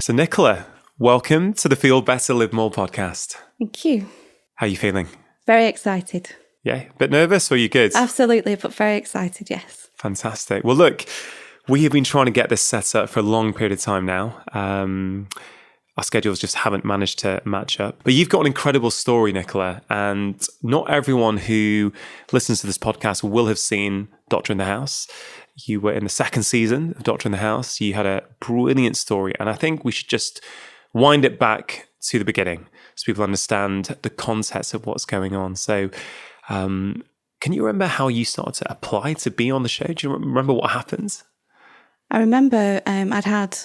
So Nicola, welcome to the Feel Better, Live More podcast. Thank you. How are you feeling? Very excited. Yeah, a bit nervous or are you good? Absolutely, but very excited, yes. Fantastic. Well, look, we have been trying to get this set up for a long period of time now. Our schedules just haven't managed to match up. But you've got an incredible story, Nicola, and not everyone who listens to this podcast will have seen Doctor in the House. You were in the second season of Doctor in the House. You had a brilliant story, and I think we should just wind it back to the beginning so people understand the context of what's going on. So can you remember how you started to apply to be on the show? Do you remember what happened? I remember I'd had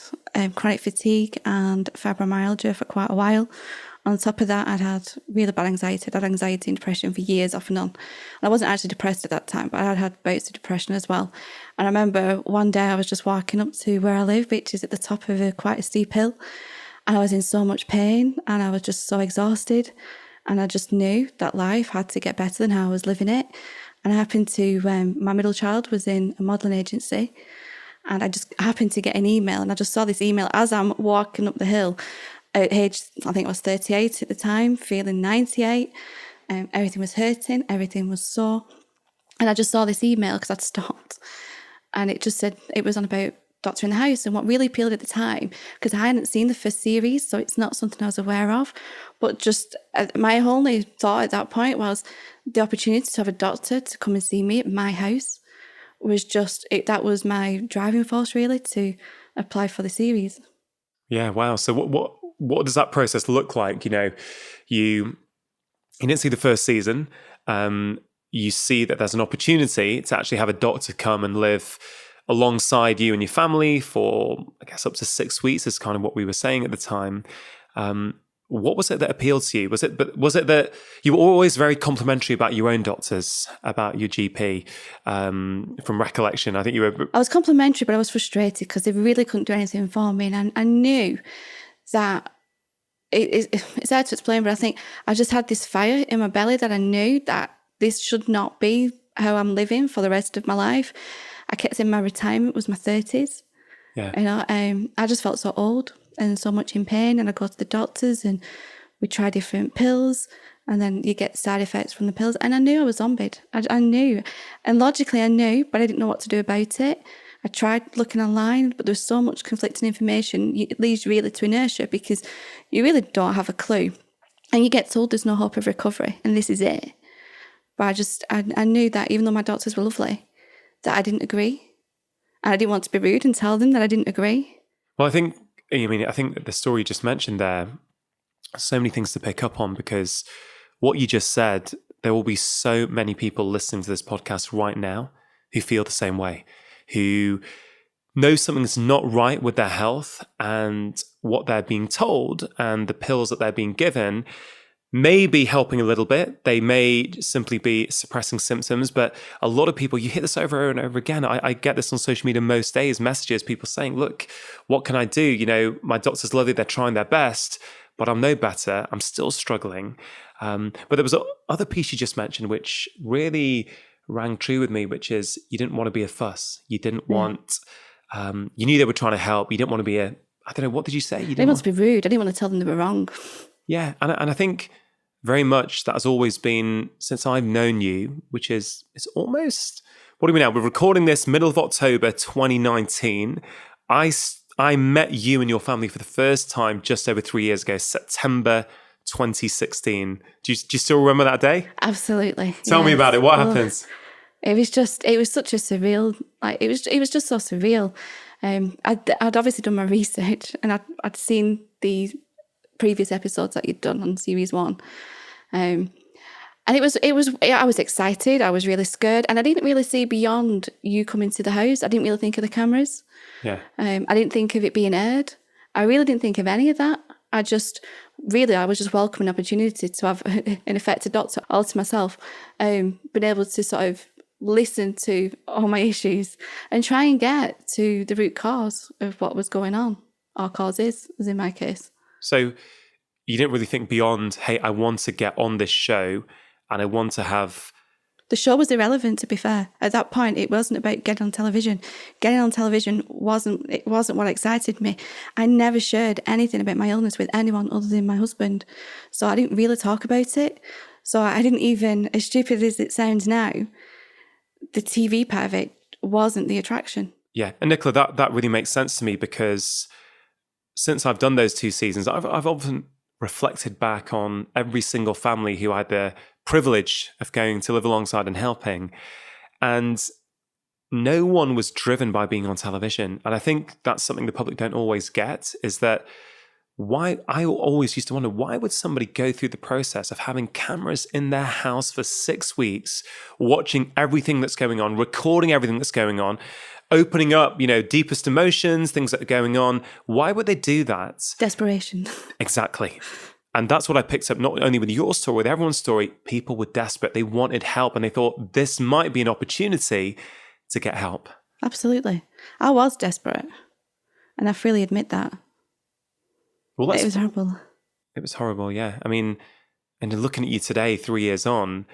chronic fatigue and fibromyalgia for quite a while. On top of that, I'd had really bad anxiety. I'd had anxiety and depression for years off and on. And I wasn't actually depressed at that time, but I had bouts of depression as well. And I remember one day I was just walking up to where I live, which is at the top of quite a steep hill. And I was in so much pain and I was just so exhausted. And I just knew that life had to get better than how I was living it. And I happened to, my middle child was in a modelling agency. And I just happened to get an email, and I just saw this email as I'm walking up the hill at age, I think I was 38 at the time, feeling 98. Everything was hurting, everything was sore. And I just saw this email because I'd stopped. And it just said, it was on about Doctor in the House. And what really appealed at the time, because I hadn't seen the first series, so it's not something I was aware of, but just my only thought at that point was the opportunity to have a doctor to come and see me at my house was just, that was my driving force really to apply for the series. Yeah, wow. So what does that process look like? You know, you didn't see the first season. You see that there's an opportunity to actually have a doctor come and live alongside you and your family for, I guess, up to 6 weeks is kind of what we were saying at the time. What was it that appealed to you? Was it that you were always very complimentary about your own doctors, about your GP? From recollection, I think you were. I was complimentary, but I was frustrated because they really couldn't do anything for me, and I knew that it's hard to explain, but I think I just had this fire in my belly that I knew that this should not be how I'm living for the rest of my life. I kept saying my retirement was my 30s. Yeah. You know, I just felt so old and so much in pain, and I go to the doctors and we try different pills, and then you get side effects from the pills, and I knew I was zombied. I knew, and logically I knew, but I didn't know what to do about it. I tried looking online, but there's so much conflicting information, it leads really to inertia because you really don't have a clue, and you get told there's no hope of recovery and this is it. But I knew that even though my doctors were lovely, that I didn't agree, and I didn't want to be rude and tell them that I didn't agree. Well, I think the story you just mentioned there, so many things to pick up on, because what you just said, there will be so many people listening to this podcast right now who feel the same way, who know something's not right with their health, and what they're being told and the pills that they're being given may be helping a little bit. They may simply be suppressing symptoms, but a lot of people, you hear this over and over again. I get this on social media most days, messages, people saying, look, what can I do? You know, my doctor's lovely, they're trying their best, but I'm no better. I'm still struggling. But there was other piece you just mentioned, which really rang true with me, which is you didn't want to be a fuss. You didn't want, you knew they were trying to help. You didn't want to be I don't know, what did you say? I didn't want to be rude. I didn't want to tell them they were wrong. Yeah, and I think very much that has always been, since I've known you, which is, it's almost, what are we now? We're recording this middle of October 2019. I met you and your family for the first time just over 3 years ago, September 2016. Do you still remember that day? Absolutely. Tell me about it. What happened? It was such a surreal, it was just so surreal. I'd obviously done my research, and I'd seen the previous episodes that you'd done on series 1. And I was excited. I was really scared, and I didn't really see beyond you coming to the house. I didn't really think of the cameras. Yeah. I didn't think of it being aired. I really didn't think of any of that. I was just welcoming an opportunity to have, in effect, a doctor all to myself, been able to sort of listen to all my issues and try and get to the root cause of what was going on, or causes, as in my case. So you didn't really think beyond, hey, I want to get on this show and I want to have The show was irrelevant, to be fair. At that point, it wasn't about getting on television. Getting on television wasn't what excited me. I never shared anything about my illness with anyone other than my husband. So I didn't really talk about it. So I didn't even, as stupid as it sounds now, the TV part of it wasn't the attraction. Yeah. And Nicola, that really makes sense to me, because since I've done those 2 seasons, I've often reflected back on every single family who I had the privilege of going to live alongside and helping. And no one was driven by being on television. And I think that's something the public don't always get, is that why I always used to wonder, why would somebody go through the process of having cameras in their house for 6 weeks, watching everything that's going on, recording everything that's going on, opening up, deepest emotions, things that are going on. Why would they do that? Desperation. Exactly. And that's what I picked up, not only with your story, with everyone's story. People were desperate. They wanted help, and they thought this might be an opportunity to get help. Absolutely. I was desperate, and I freely admit that. Well, it was horrible. It was horrible, yeah. I mean, and looking at you today, 3 years on,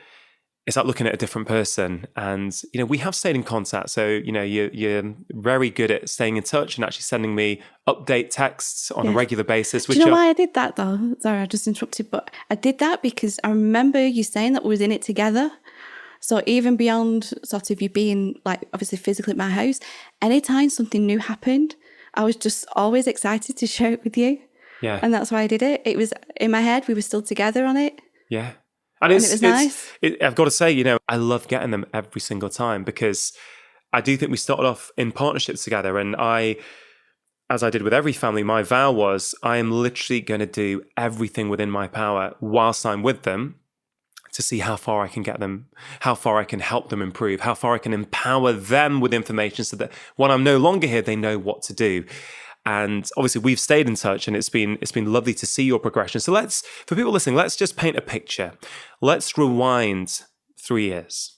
it's like looking at a different person. And, we have stayed in contact. So, you're very good at staying in touch and actually sending me update texts on a regular basis. Do you know why I did that, though? Sorry, I just interrupted. But I did that because I remember you saying that we was in it together. So even beyond sort of you being, like, obviously physically at my house, anytime something new happened, I was just always excited to share it with you. Yeah. And that's why I did it. It was in my head. We were still together on it. Yeah. And it was nice. I've got to say, I love getting them every single time, because I do think we started off in partnerships together. And as I did with every family, my vow was I am literally going to do everything within my power whilst I'm with them to see how far I can get them, how far I can help them improve, how far I can empower them with information so that when I'm no longer here, they know what to do. And obviously we've stayed in touch, and it's been lovely to see your progression. So for people listening, let's just paint a picture. Let's rewind 3 years.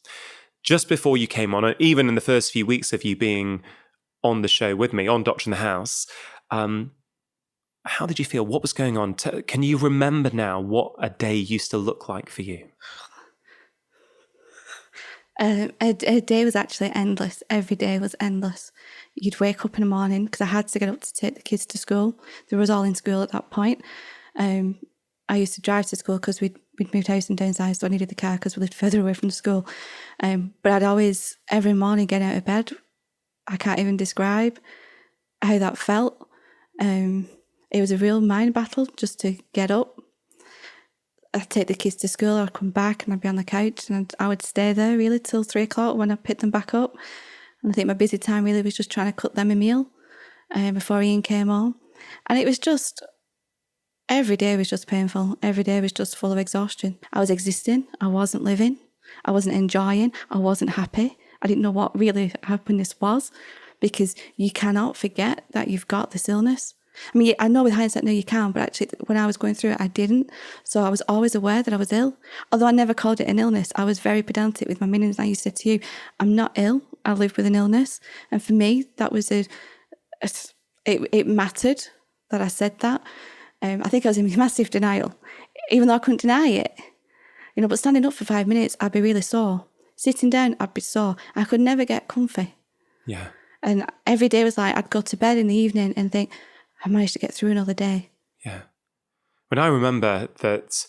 Just before you came on, and even in the first few weeks of you being on the show with me, on Doctor in the House, how did you feel? What was going on? Can you remember now what a day used to look like for you? A day was actually endless. Every day was endless. You'd wake up in the morning, because I had to get up to take the kids to school. They were all in school at that point. I used to drive to school because we'd moved house and downsized, so I needed the car because we lived further away from the school. But I'd always, every morning, get out of bed. I can't even describe how that felt. It was a real mind battle just to get up. I'd take the kids to school, I'd come back and I'd be on the couch, and I would stay there really till 3 o'clock when I picked them back up. And I think my busy time really was just trying to cook them a meal before Ian came home. And it was just, every day was just painful. Every day was just full of exhaustion. I was existing. I wasn't living. I wasn't enjoying. I wasn't happy. I didn't know what really happiness was, because you cannot forget that you've got this illness. I mean, I know with hindsight, no, you can, but actually when I was going through it, I didn't. So I was always aware that I was ill. Although I never called it an illness, I was very pedantic with my meanings. I used to say to you, I'm not ill. I live with an illness. And for me, that was it mattered that I said that. I think I was in massive denial, even though I couldn't deny it. But standing up for 5 minutes, I'd be really sore. Sitting down, I'd be sore. I could never get comfy. Yeah. And every day was like, I'd go to bed in the evening and think, I managed to get through another day. Yeah. When I remember that,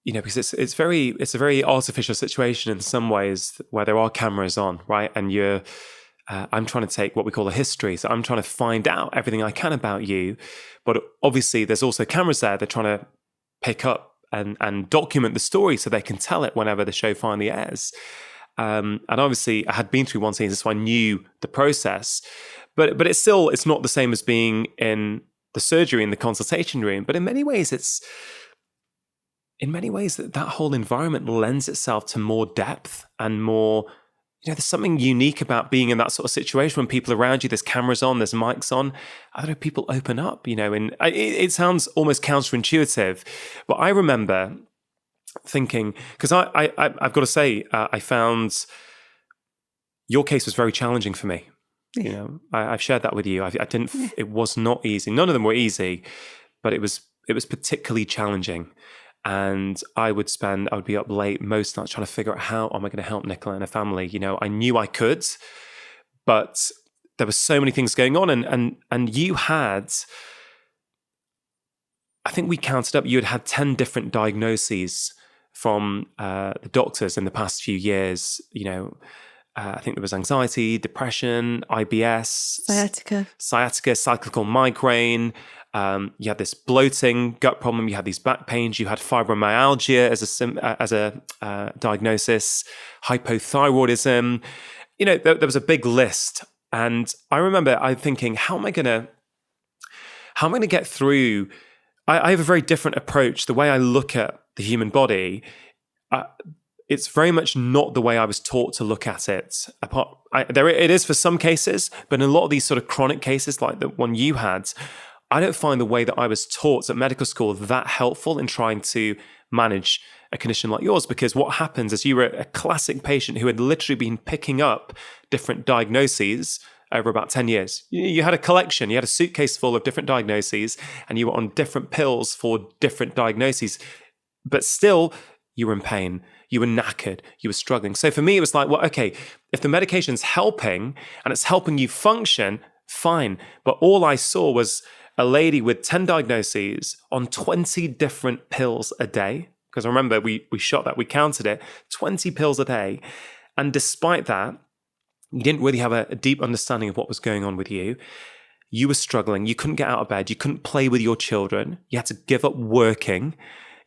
because it's a very artificial situation in some ways, where there are cameras on, right? And I'm trying to take what we call a history. So I'm trying to find out everything I can about you. But obviously there's also cameras there. They're trying to pick up and document the story so they can tell it whenever the show finally airs. And obviously I had been through one season, so I knew the process. But it's not the same as being in the surgery, in the consultation room. But in many ways, that whole environment lends itself to more depth and more, there's something unique about being in that sort of situation when people around you, there's cameras on, there's mics on. I don't know, people open up, and it sounds almost counterintuitive. But I remember thinking, because I've got to say, I found your case was very challenging for me. I've shared that with you. I didn't. It was not easy. None of them were easy, but it was particularly challenging. And I would be up late most nights trying to figure out how am I going to help Nicola and her family. I knew I could, but there were so many things going on. And you had, I think we counted up, you had 10 different diagnoses from the doctors in the past few years. I think there was anxiety, depression, IBS, sciatica, cyclical migraine. You had this bloating gut problem. You had these back pains. You had fibromyalgia as a diagnosis, hypothyroidism. There was a big list. And I remember thinking, how am I going to get through? I have a very different approach. The way I look at the human body, it's very much not the way I was taught to look at it. It is for some cases, but in a lot of these sort of chronic cases like the one you had, I don't find the way that I was taught at medical school that helpful in trying to manage a condition like yours. Because what happens is you were a classic patient who had literally been picking up different diagnoses over about 10 years. You had a collection, you had a suitcase full of different diagnoses, and you were on different pills for different diagnoses. But still, you were in pain, you were knackered, you were struggling. So for me, it was like, well, okay, if the medication's helping and it's helping you function, fine. But all I saw was a lady with 10 diagnoses on 20 different pills a day. Because I remember we counted it, 20 pills a day. And despite that, you didn't really have a deep understanding of what was going on with you. You were struggling. You couldn't get out of bed. You couldn't play with your children. You had to give up working.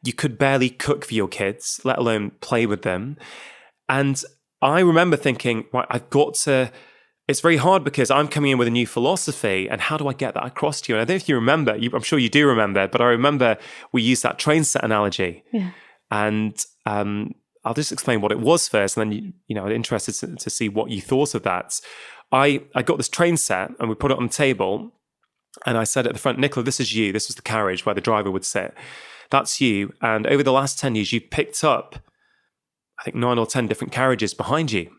You could barely cook for your kids, let alone play with them. And I remember thinking, right, it's very hard because I'm coming in with a new philosophy, and how do I get that across to you? And I don't know if you remember, I'm sure you do remember, but I remember we used that train set analogy. Yeah. And I'll just explain what it was first, and then I'm interested to see what you thought of that. I got this train set and we put it on the table, and I said at the front, Nicola, this is you. This was the carriage where the driver would sit. That's you. And over the last 10 years, you picked up, I think, 9 or 10 different carriages behind you.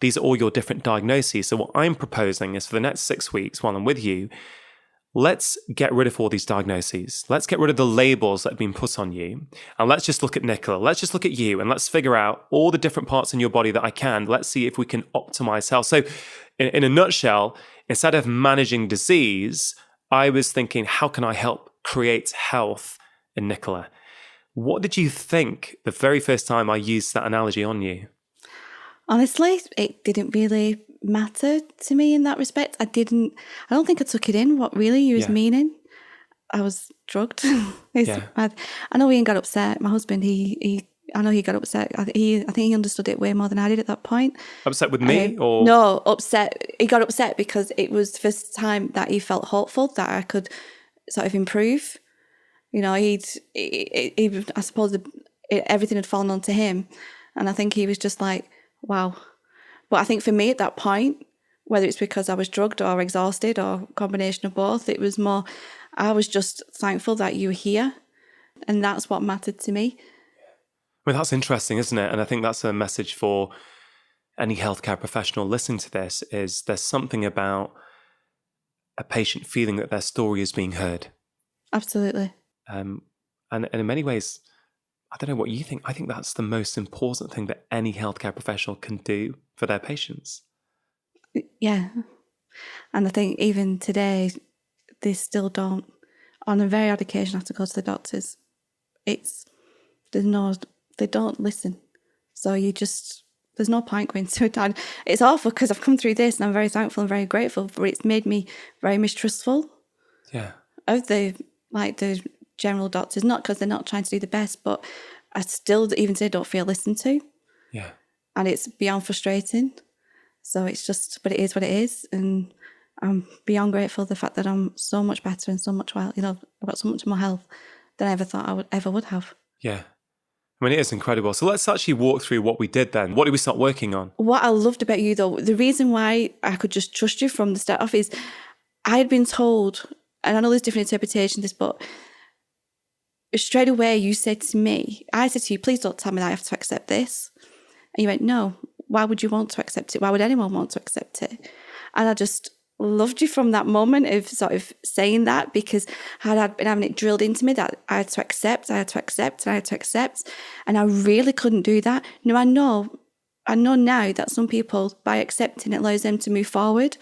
These are all your different diagnoses. So what I'm proposing is for the next 6 weeks while I'm with you, let's get rid of all these diagnoses. Let's get rid of the labels that have been put on you. And let's just look at Nicola. Let's just look at you, and let's figure out all the different parts in your body that I can. Let's see if we can optimize health. So in a nutshell, instead of managing disease, I was thinking, how can I help create health in Nicola? What did you think the very first time I used that analogy on you? Honestly, it didn't really matter to me in that respect. I don't think I took it in what really you was meaning. I was drugged. I know Ian got upset. My husband, I know he got upset. I think he understood it way more than I did at that point. Upset with me or? No, upset. He got upset because it was the first time that he felt hopeful that I could sort of improve. I suppose everything had fallen onto him. And I think he was just like, wow. But I think for me at that point, whether it's because I was drugged or exhausted or a combination of both, it was more, I was just thankful that you were here. And that's what mattered to me. Well, that's interesting, isn't it? And I think that's a message for any healthcare professional listening to this, is there's something about a patient feeling that their story is being heard. Absolutely. And in many ways, I don't know what you think. I think that's the most important thing that any healthcare professional can do for their patients. Yeah. And I think even today, they still don't, on a very odd occasion, have to go to the doctors. They don't listen. So there's no point going to it. It's awful because I've come through this and I'm very thankful and very grateful, but it's made me very mistrustful. Yeah. Of the general doctors, not because they're not trying to do the best, but I still, even today, don't feel listened to. Yeah. And it's beyond frustrating. So it's just, but it is what it is. And I'm beyond grateful the fact that I'm so much better and so much well, I've got so much more health than I ever thought I would have. Yeah. I mean, it is incredible. So let's actually walk through what we did then. What did we start working on? What I loved about you, though, the reason why I could just trust you from the start off is I had been told, and I know there's different interpretations of this, but straight away you said to me, I said to you, please don't tell me that I have to accept this. And you went, no, why would you want to accept it? Why would anyone want to accept it? And loved you from that moment of sort of saying that, because I'd been having it drilled into me that I had to accept, and I really couldn't do that. I know now that some people, by accepting it, allows them to move forward.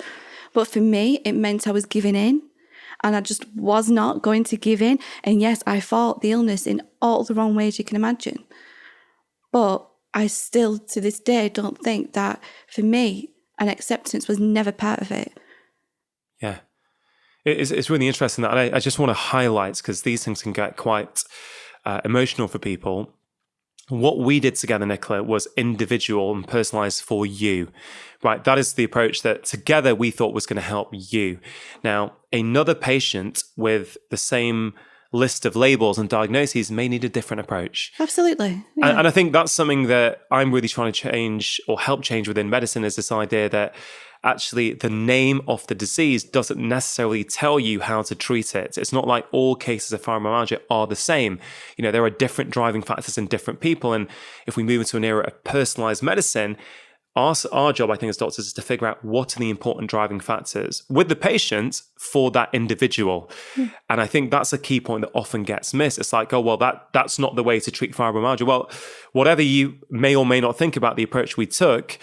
But for me, it meant I was giving in, and I just was not going to give in. And yes, I fought the illness in all the wrong ways you can imagine. But I still, to this day, don't think that for me, an acceptance was never part of it. Yeah. It's really interesting that I just want to highlight, because these things can get quite emotional for people. What we did together, Nicola, was individual and personalized for you, right? That is the approach that together we thought was going to help you. Now, another patient with the same list of labels and diagnoses may need a different approach. Absolutely. Yeah. And I think that's something that I'm really trying to change or help change within medicine, is this idea that actually the name of the disease doesn't necessarily tell you how to treat it. It's not like all cases of fibromyalgia are the same. There are different driving factors in different people. And if we move into an era of personalized medicine, our job, I think, as doctors, is to figure out what are the important driving factors with the patient for that individual. And I think that's a key point that often gets missed. It's like, oh, well, that's not the way to treat fibromyalgia. Well, whatever you may or may not think about the approach we took,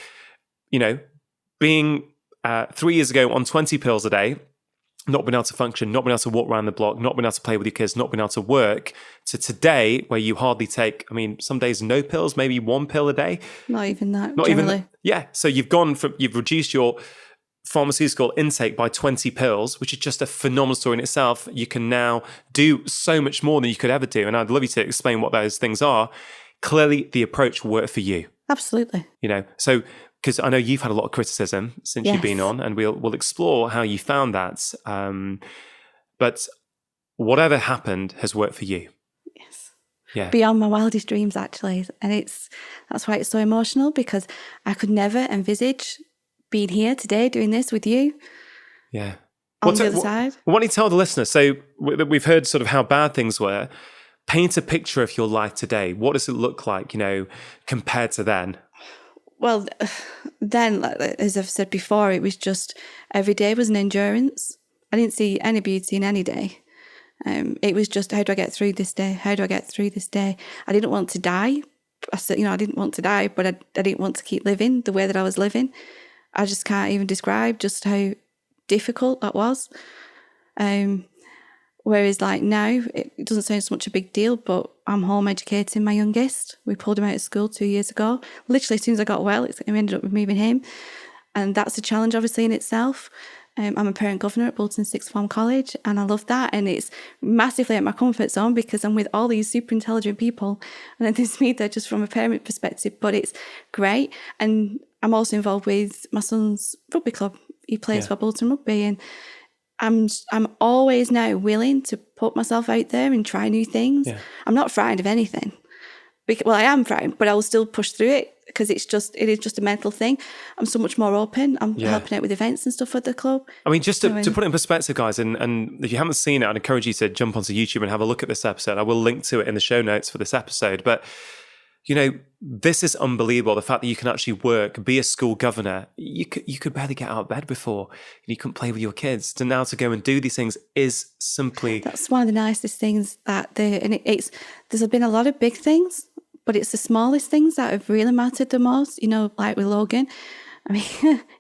being 3 years ago on 20 pills a day, not being able to function, not being able to walk around the block, not being able to play with your kids, not being able to work, to today where you hardly take, some days no pills, maybe 1 pill a day. Not even that, not generally. Even, yeah. So you've reduced your pharmaceutical intake by 20 pills, which is just a phenomenal story in itself. You can now do so much more than you could ever do. And I'd love you to explain what those things are. Clearly, the approach worked for you. Absolutely. So because I know you've had a lot of criticism since you've been on, and we'll explore how you found that. But whatever happened has worked for you. Yes. Yeah. Beyond my wildest dreams, actually. And that's why it's so emotional, because I could never envisage being here today doing this with you. Yeah. On the other side. Why don't you tell the listeners? So we've heard sort of how bad things were. Paint a picture of your life today. What does it look like, compared to then? Well, then, as I've said before, it was just every day was an endurance. I didn't see any beauty in any day. It was just, how do I get through this day? How do I get through this day? I didn't want to die. I said, I didn't want to die, but I didn't want to keep living the way that I was living. I just can't even describe just how difficult that was. Whereas like now, it doesn't sound so much a big deal, but I'm home educating my youngest. We pulled him out of school 2 years ago. Literally, as soon as I got well, we ended up moving him. And that's a challenge, obviously, in itself. I'm a parent governor at Bolton Sixth Form College, and I love that. And it's massively at my comfort zone because I'm with all these super intelligent people. And then there's me there just from a parent perspective, but it's great. And I'm also involved with my son's rugby club. He plays for Bolton Rugby, and I'm always now willing to put myself out there and try new things. Yeah. I'm not frightened of anything. Well, I am frightened, but I will still push through it because it is just a mental thing. I'm so much more open. I'm helping out with events and stuff at the club. Just to put it in perspective, guys, and if you haven't seen it, I'd encourage you to jump onto YouTube and have a look at this episode. I will link to it in the show notes for this episode. But, this is unbelievable. The fact that you can actually work, be a school governor. You could barely get out of bed before. You couldn't play with your kids. To go and do these things is simply... That's one of the nicest things there's been a lot of big things, but it's the smallest things that have really mattered the most, like with Logan.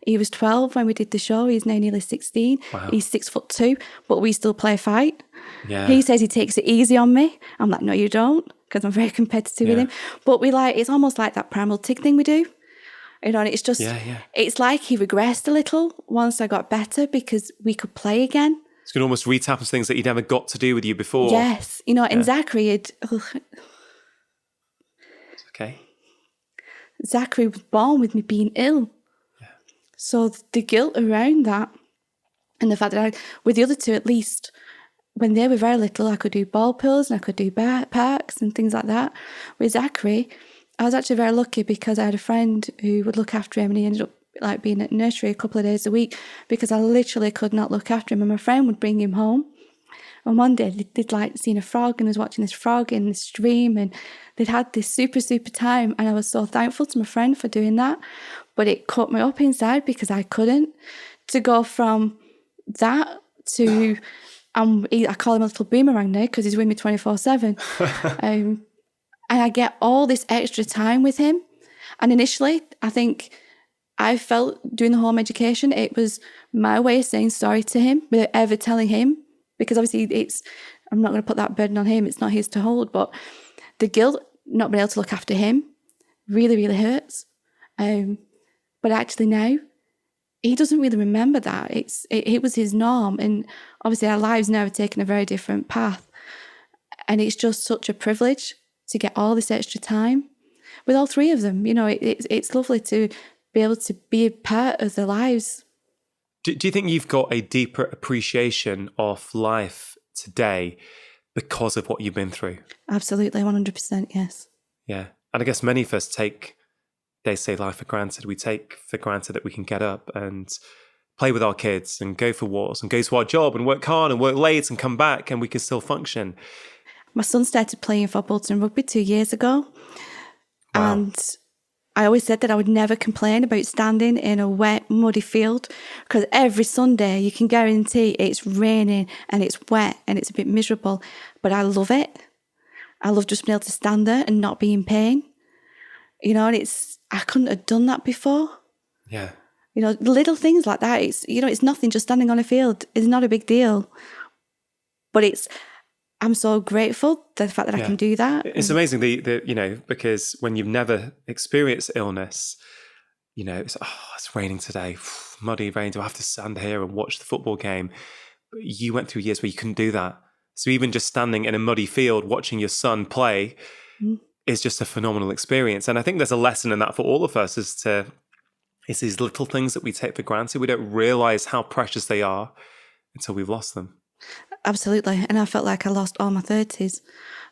He was 12 when we did the show. He's now nearly 16. Wow. He's 6'2", but we still play fight. Yeah. He says he takes it easy on me. I'm like, no, you don't, because I'm very competitive with him. But it's almost like that primal tick thing we do. And it's just, it's like he regressed a little once I got better because we could play again. It's going to almost retap into things that he never got to do with you before. Yes. And Zachary it's okay. Zachary was born with me being ill. So the guilt around that and the fact that with the other two, at least when they were very little, I could do ball pills and I could do parks and things like that. With Zachary, I was actually very lucky because I had a friend who would look after him, and he ended up being at nursery a couple of days a week because I literally could not look after him, and my friend would bring him home. And one day they'd seen a frog and was watching this frog in the stream, and they'd had this super, super time. And I was so thankful to my friend for doing that. But it cut me up inside because I couldn't. To go from that to, I call him a little boomerang now because he's with me 24/7. And I get all this extra time with him. And initially, I think I felt doing the home education, it was my way of saying sorry to him without ever telling him, because obviously I'm not going to put that burden on him. It's not his to hold, but the guilt not being able to look after him really, really hurts. But actually now, he doesn't really remember that. It was his norm. And obviously our lives now have taken a very different path. And it's just such a privilege to get all this extra time with all three of them. You know, it's lovely to be able to be a part of their lives. Do you think you've got a deeper appreciation of life today because of what you've been through? Absolutely, 100%, yes. Yeah. And I guess many of us take day-to-day life for granted. We take for granted that we can get up and play with our kids and go for walks and go to our job and work hard and work late and come back and we can still function. My son started playing football and rugby 2 years ago. Wow. And I always said that I would never complain about standing in a wet, muddy field, because every Sunday you can guarantee it's raining and it's wet and it's a bit miserable. But I love it. I love just being able to stand there and not be in pain. You know, and I couldn't have done that before. Yeah. You know, little things like that. It's nothing. Just standing on a field is not a big deal. But I'm so grateful for the fact that I can do that. It's amazing, because when you've never experienced illness, you know, it's raining today, muddy rain, do I have to stand here and watch the football game? But you went through years where you couldn't do that. So even just standing in a muddy field, watching your son play is just a phenomenal experience. And I think there's a lesson in that for all of us it's these little things that we take for granted. We don't realize how precious they are until we've lost them. Absolutely. And I felt like I lost all my 30s.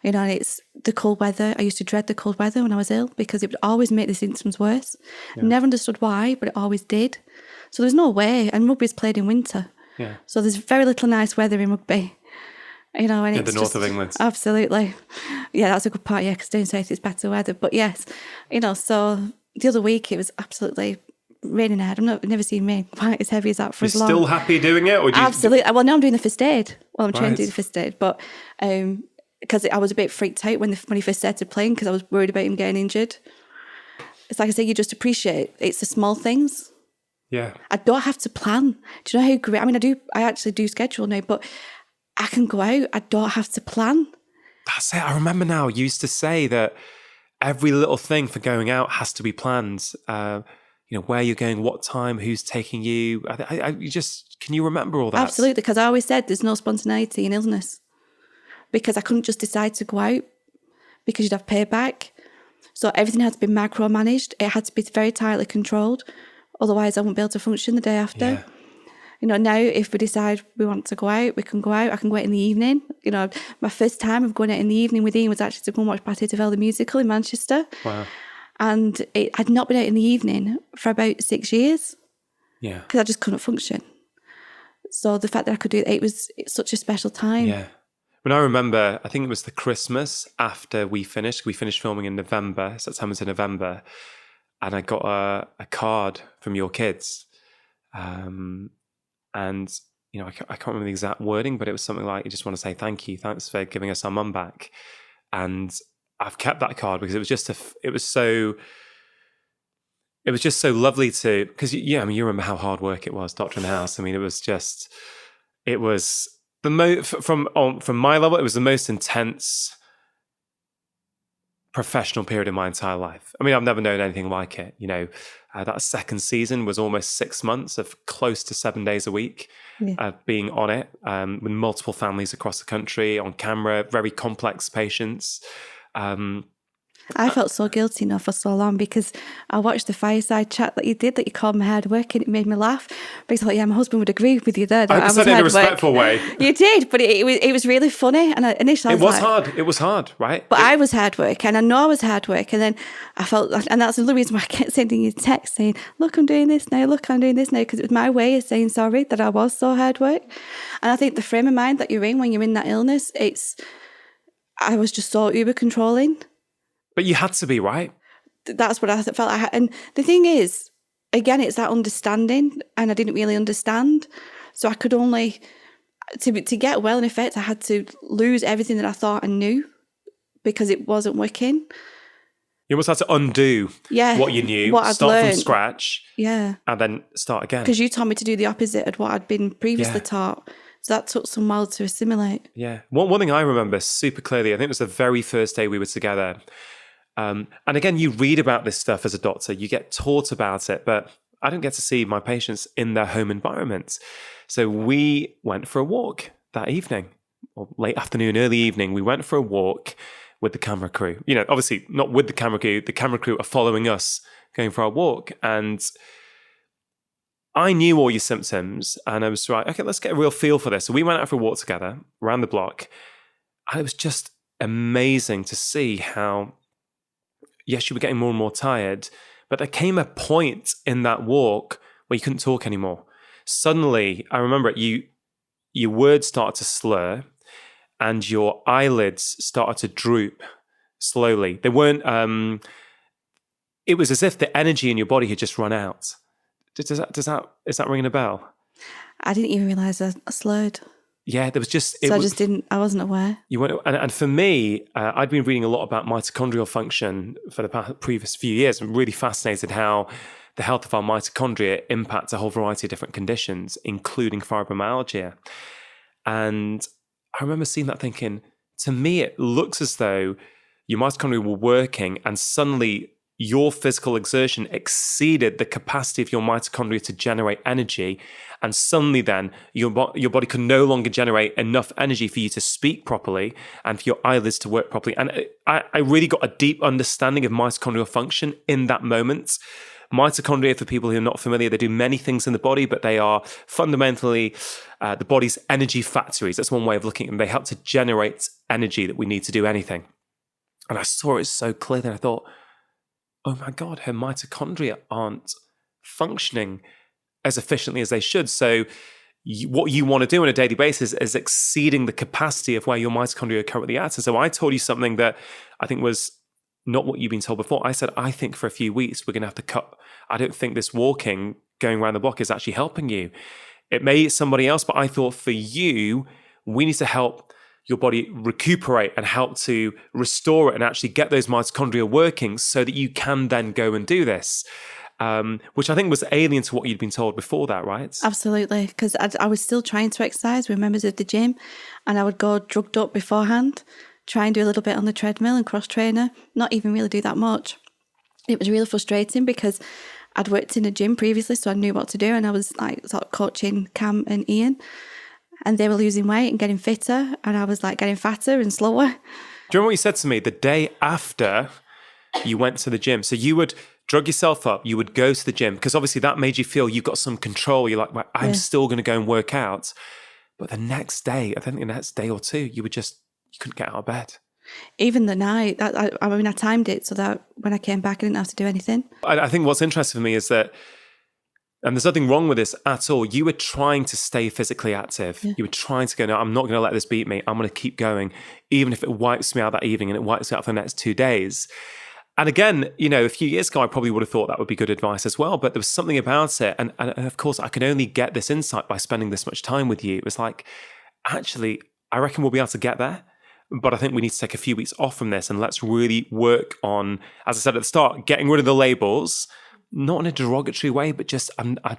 You know, and it's the cold weather. I used to dread the cold weather when I was ill because it would always make the symptoms worse. Yeah. Never understood why, but it always did. So there's no way. And rugby's played in winter. Yeah. So there's very little nice weather in rugby. You know, and in the north of England. Absolutely. Yeah, that's a good part, yeah, because down south it's better weather. But yes, you know, so the other week it was absolutely raining hard. I've never seen rain quite as heavy as that for as long. You're still happy doing it? Or Absolutely. Well, now I'm doing the first aid. Well, I'm trying to do the first aid. But because I was a bit freaked out when he first started playing because I was worried about him getting injured. It's like I say, you just appreciate it's the small things. Yeah. I don't have to plan. Do you know how great? I mean, I actually do schedule now, but I can go out. I don't have to plan. That's it. I remember now you used to say that every little thing for going out has to be planned. You know, where you're going, what time, who's taking you. Can you remember all that? Absolutely, because I always said there's no spontaneity in illness. Because I couldn't just decide to go out because you'd have payback. So everything had to be micromanaged. It had to be very tightly controlled. Otherwise, I wouldn't be able to function the day after. Yeah. You know, now if we decide we want to go out, we can go out. I can go out in the evening. You know, my first time of going out in the evening with Ian was actually to go and watch Patti the musical in Manchester. Wow. And I'd not been out in the evening for about 6 years. Yeah. Because I just couldn't function. So the fact that I could do it, it's such a special time. Yeah. When I remember, I think it was the Christmas after we finished filming in September to November, and I got a card from your kids. And, you know, I can't remember the exact wording, but it was something like, you just want to say thank you. Thanks for giving us our mum back. And I've kept that card because it was just so lovely to, because, yeah, I mean, you remember how hard work it was, Doctor in the House. I mean, it was from my level, it was the most intense professional period in my entire life. I mean, I've never known anything like it. You know, that second season was almost 6 months of close to 7 days a week being on it with multiple families across the country on camera, very complex patients. I felt so guilty now for so long because I watched the fireside chat that you did, that you called me hard work, and it made me laugh because I thought, yeah, my husband would agree with you there. I said it in a respectful way. You did, but it was really funny. And initially it was hard, right? But I was hard work, and I know I was hard work. And then I felt, and that's another reason why I kept sending you texts saying, look, I'm doing this now, because it was my way of saying sorry that I was so hard work. And I think the frame of mind that you're in when you're in that illness, I was just so uber controlling. But you had to be, right? That's what I felt. And the thing is, again, it's that understanding, and I didn't really understand. So I could only, to get well in effect, I had to lose everything that I thought I knew because it wasn't working. You almost had to undo what you knew, what I'd start learned. from scratch, and then start again. Because you told me to do the opposite of what I'd been previously taught. So that took some while to assimilate. Yeah. One thing I remember super clearly, I think it was the very first day we were together. And again, you read about this stuff as a doctor, you get taught about it, but I don't get to see my patients in their home environments. So we went for a walk that evening, or late afternoon, early evening. We went for a walk with the camera crew. You know, obviously not with the camera crew. The camera crew are following us going for our walk. And I knew all your symptoms and I was like, okay, let's get a real feel for this. So we went out for a walk together around the block. And it was just amazing to see how, yes, you were getting more and more tired, but there came a point in that walk where you couldn't talk anymore. Suddenly, I remember your words started to slur and your eyelids started to droop slowly. They weren't, it was as if the energy in your body had just run out. Is that ringing a bell? I didn't even realise I slurred. Yeah, there was just... I wasn't aware. You weren't, and for me, I'd been reading a lot about mitochondrial function for the previous few years. I'm really fascinated how the health of our mitochondria impacts a whole variety of different conditions, including fibromyalgia. And I remember seeing that thinking, to me, it looks as though your mitochondria were working and suddenly your physical exertion exceeded the capacity of your mitochondria to generate energy. And suddenly then your body could no longer generate enough energy for you to speak properly and for your eyelids to work properly. And I really got a deep understanding of mitochondrial function in that moment. Mitochondria, for people who are not familiar, they do many things in the body, but they are fundamentally the body's energy factories. That's one way of looking at them. They help to generate energy that we need to do anything. And I saw it so clearly and I thought, oh my God, her mitochondria aren't functioning as efficiently as they should. So what you want to do on a daily basis is exceeding the capacity of where your mitochondria are currently at. And so I told you something that I think was not what you've been told before. I said, I think for a few weeks, we're going to have to cut. I don't think this walking, going around the block is actually helping you. It may somebody else, but I thought for you, we need to help your body recuperate and help to restore it and actually get those mitochondria working so that you can then go and do this, which I think was alien to what you'd been told before that, right? Absolutely, because I was still trying to exercise with members of the gym and I would go drugged up beforehand, try and do a little bit on the treadmill and cross trainer, not even really do that much. It was really frustrating because I'd worked in a gym previously, so I knew what to do, and I was like sort of coaching Cam and Ian, and they were losing weight and getting fitter, and I was like getting fatter and slower. Do you remember what you said to me the day after you went to the gym? So you would drug yourself up, you would go to the gym, because obviously that made you feel you got some control. You're like, well, I'm still going to go and work out. But the next day, I think the next day or two, you couldn't get out of bed. Even the night, I timed it so that when I came back, I didn't have to do anything. I think what's interesting for me is that, and there's nothing wrong with this at all, you were trying to stay physically active. Yeah. You were trying to go, no, I'm not going to let this beat me. I'm going to keep going, even if it wipes me out that evening and it wipes me out for the next 2 days. And again, a few years ago, I probably would have thought that would be good advice as well. But there was something about it. And of course, I could only get this insight by spending this much time with you. It was like, actually, I reckon we'll be able to get there. But I think we need to take a few weeks off from this and let's really work on, as I said at the start, getting rid of the labels, not in a derogatory way, but just I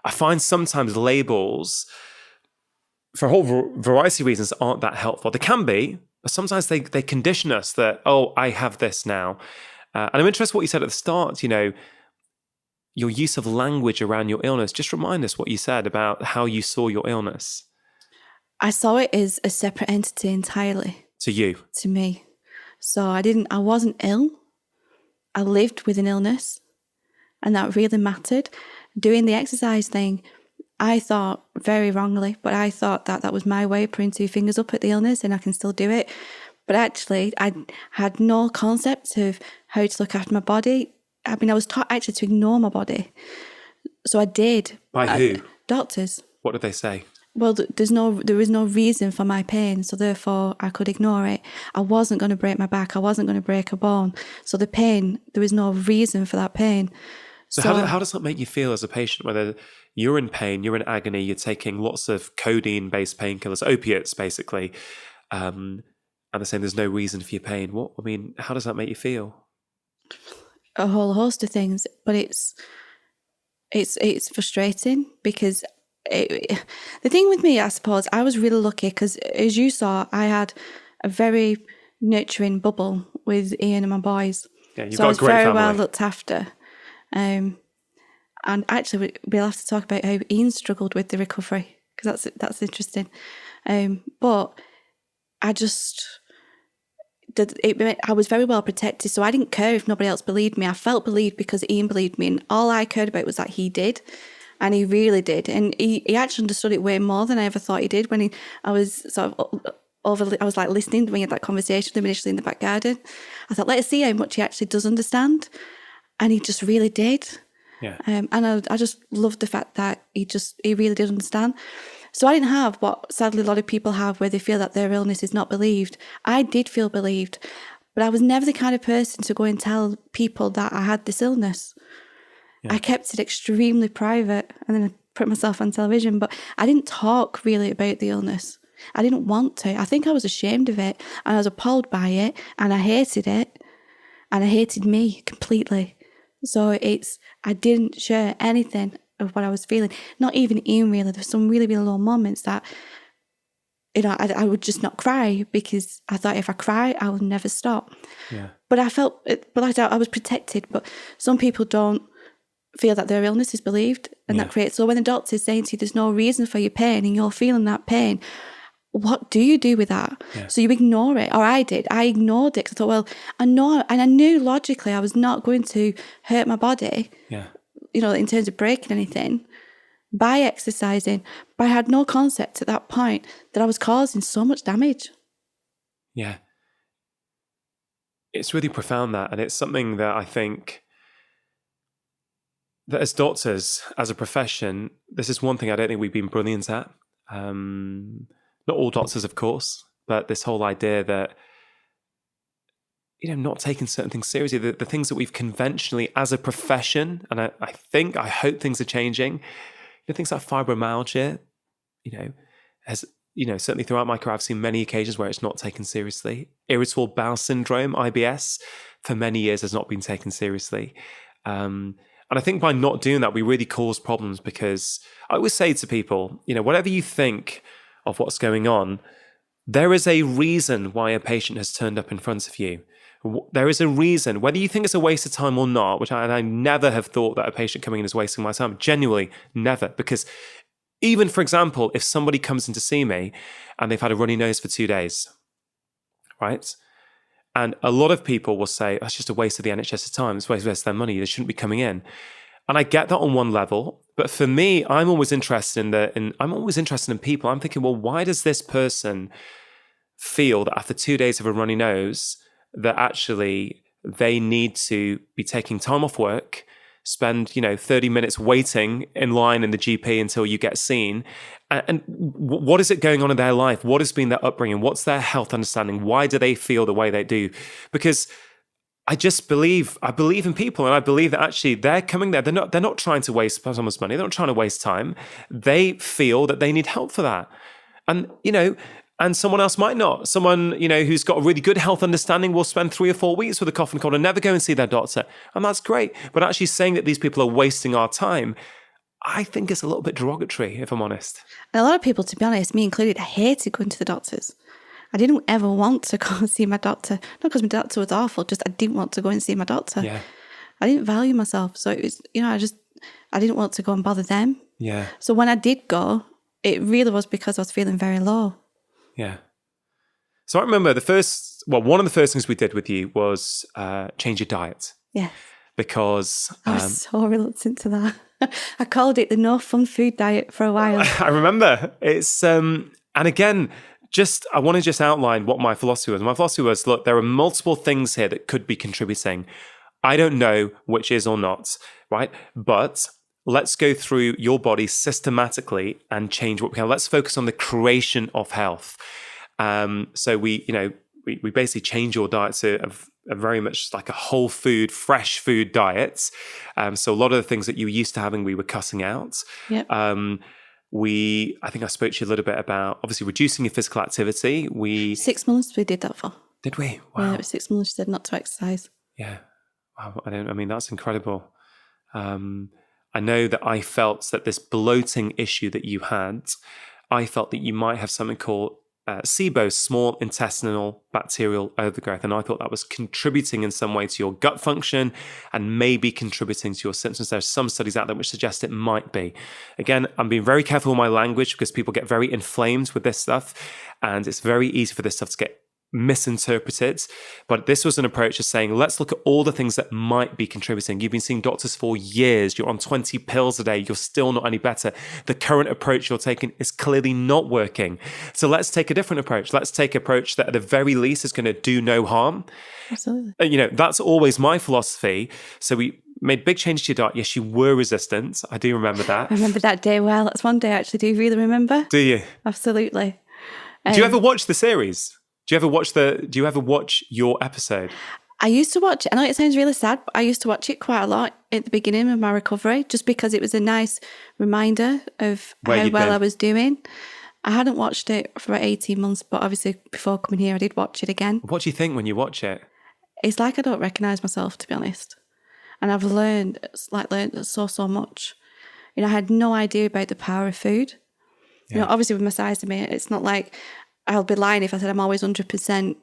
find sometimes labels, for a whole variety of reasons, aren't that helpful. They can be, but sometimes they condition us that, oh, I have this now. And I'm interested in what you said at the start, your use of language around your illness. Just remind us what you said about how you saw your illness. I saw it as a separate entity entirely. To you? To me. So I wasn't ill. I lived with an illness, and that really mattered. Doing the exercise thing, I thought very wrongly, but I thought that was my way of putting 2 fingers up at the illness and I can still do it. But actually, I had no concept of how to look after my body. I mean, I was taught actually to ignore my body. So I did. By who? Doctors. What did they say? Well, there was no reason for my pain, so therefore I could ignore it. I wasn't going to break my back. I wasn't going to break a bone. So the pain, there was no reason for that pain. So how does that make you feel as a patient? Whether you're in pain, you're in agony, you're taking lots of codeine-based painkillers, opiates, basically, and they're saying there's no reason for your pain. How does that make you feel? A whole host of things, but it's frustrating because the thing with me, I suppose, I was really lucky because, as you saw, I had a very nurturing bubble with Ian and my boys. Yeah, you've so got I was a great very family. well looked after. And actually, we'll have to talk about how Ian struggled with the recovery because that's interesting. But I was very well protected, so I didn't care if nobody else believed me. I felt believed because Ian believed me, and all I cared about was that he did, and he really did. And he actually understood it way more than I ever thought he did when I was sort of I was like listening when we had that conversation with him initially in the back garden. I thought, let's see how much he actually does understand. And he just really did. Yeah. And I just loved the fact that he really did understand. So I didn't have what sadly a lot of people have, where they feel that their illness is not believed. I did feel believed, but I was never the kind of person to go and tell people that I had this illness. Yeah. I kept it extremely private, and then I put myself on television, but I didn't talk really about the illness. I didn't want to. I think I was ashamed of it, and I was appalled by it, and I hated it, and I hated me completely. So I didn't share anything of what I was feeling. Not even Ian really. There's some really, really low moments that, I would just not cry because I thought if I cry, I will never stop. Yeah. But I was protected. But some people don't feel that their illness is believed, and that creates. So when the doctor's saying to you, "There's no reason for your pain," and you're feeling that pain, what do you do with that? Yeah. So you ignore it, or I did. I ignored it because I thought, well, I know, and I knew logically I was not going to hurt my body. Yeah. In terms of breaking anything by exercising, but I had no concept at that point that I was causing so much damage. Yeah. It's really profound, that, and it's something that I think that as doctors, as a profession, this is one thing I don't think we've been brilliant at. Not all doctors, of course, but this whole idea that, not taking certain things seriously, the things that we've conventionally as a profession, and I hope things are changing, things like fibromyalgia, has, certainly throughout my career, I've seen many occasions where it's not taken seriously. Irritable bowel syndrome, IBS, for many years has not been taken seriously. And I think by not doing that, we really cause problems, because I always say to people, whatever you think of what's going on, there is a reason why a patient has turned up in front of you. There is a reason, whether you think it's a waste of time or not, which I never have thought that a patient coming in is wasting my time. Genuinely, never. Because even, for example, if somebody comes in to see me and they've had a runny nose for 2 days, right? And a lot of people will say, that's just a waste of the NHS's time. It's a waste of their money. They shouldn't be coming in. And I get that on one level. But for me, I'm always interested in people. I'm thinking, well, why does this person feel that after 2 days of a runny nose, that actually they need to be taking time off work, spend 30 minutes waiting in line in the GP until you get seen, and what is it going on in their life? What has been their upbringing? What's their health understanding? Why do they feel the way they do? Because I believe in people, and I believe that actually they're coming there. They're not trying to waste someone's money. They're not trying to waste time. They feel that they need help for that, and someone else might not. Someone, who's got a really good health understanding will spend 3 or 4 weeks with a cough and cold and never go and see their doctor. And that's great. But actually saying that these people are wasting our time, I think it's a little bit derogatory, if I'm honest. And a lot of people, to be honest, me included, hated going to the doctors. I didn't ever want to go and see my doctor. Not because my doctor was awful, just I didn't want to go and see my doctor. Yeah. I didn't value myself. So it was, I didn't want to go and bother them. Yeah. So when I did go, it really was because I was feeling very low. Yeah. So I remember one of the first things we did with you was change your diet. Yeah. Because I was so reluctant to that. I called it the no fun food diet for a while. I remember. It's and again, I want to outline what my philosophy was. My philosophy was, look, there are multiple things here that could be contributing. I don't know which is or not, right? But let's go through your body systematically and change what we can. Let's focus on the creation of health. So we, we basically changed your diet to a very much like a whole food, fresh food diet. So a lot of the things that you were used to having, we were cutting out. Yep. I think I spoke to you a little bit about obviously reducing your physical activity. 6 months we did that for. Did we? Wow. Yeah, it was 6 months she said not to exercise. Yeah. Wow. I mean, that's incredible. I know that I felt that this bloating issue that you had, I felt that you might have something called SIBO, small intestinal bacterial overgrowth. And I thought that was contributing in some way to your gut function and maybe contributing to your symptoms. There's some studies out there which suggest it might be. Again, I'm being very careful with my language because people get very inflamed with this stuff. And it's very easy for this stuff to get misinterpreted. But this was an approach of saying, let's look at all the things that might be contributing. You've been seeing doctors for years. You're on 20 pills a day. You're still not any better. The current approach you're taking is clearly not working. So let's take a different approach. Let's take an approach that at the very least is going to do no harm. Absolutely. That's always my philosophy. So we made big changes to your diet. Yes, you were resistant. I do remember that. I remember that day well. That's one day I actually do really remember. Do you? Absolutely. Do you ever watch the series? Do you ever watch your episode? I used to watch it. I know it sounds really sad, but I used to watch it quite a lot at the beginning of my recovery, just because it was a nice reminder of how well I was doing. I hadn't watched it for 18 months, but obviously before coming here, I did watch it again. What do you think when you watch it? It's like I don't recognise myself, to be honest. And I've learned so much. I had no idea about the power of food. Yeah. Obviously with my size of me, it's not like I'll be lying if I said I'm always 100%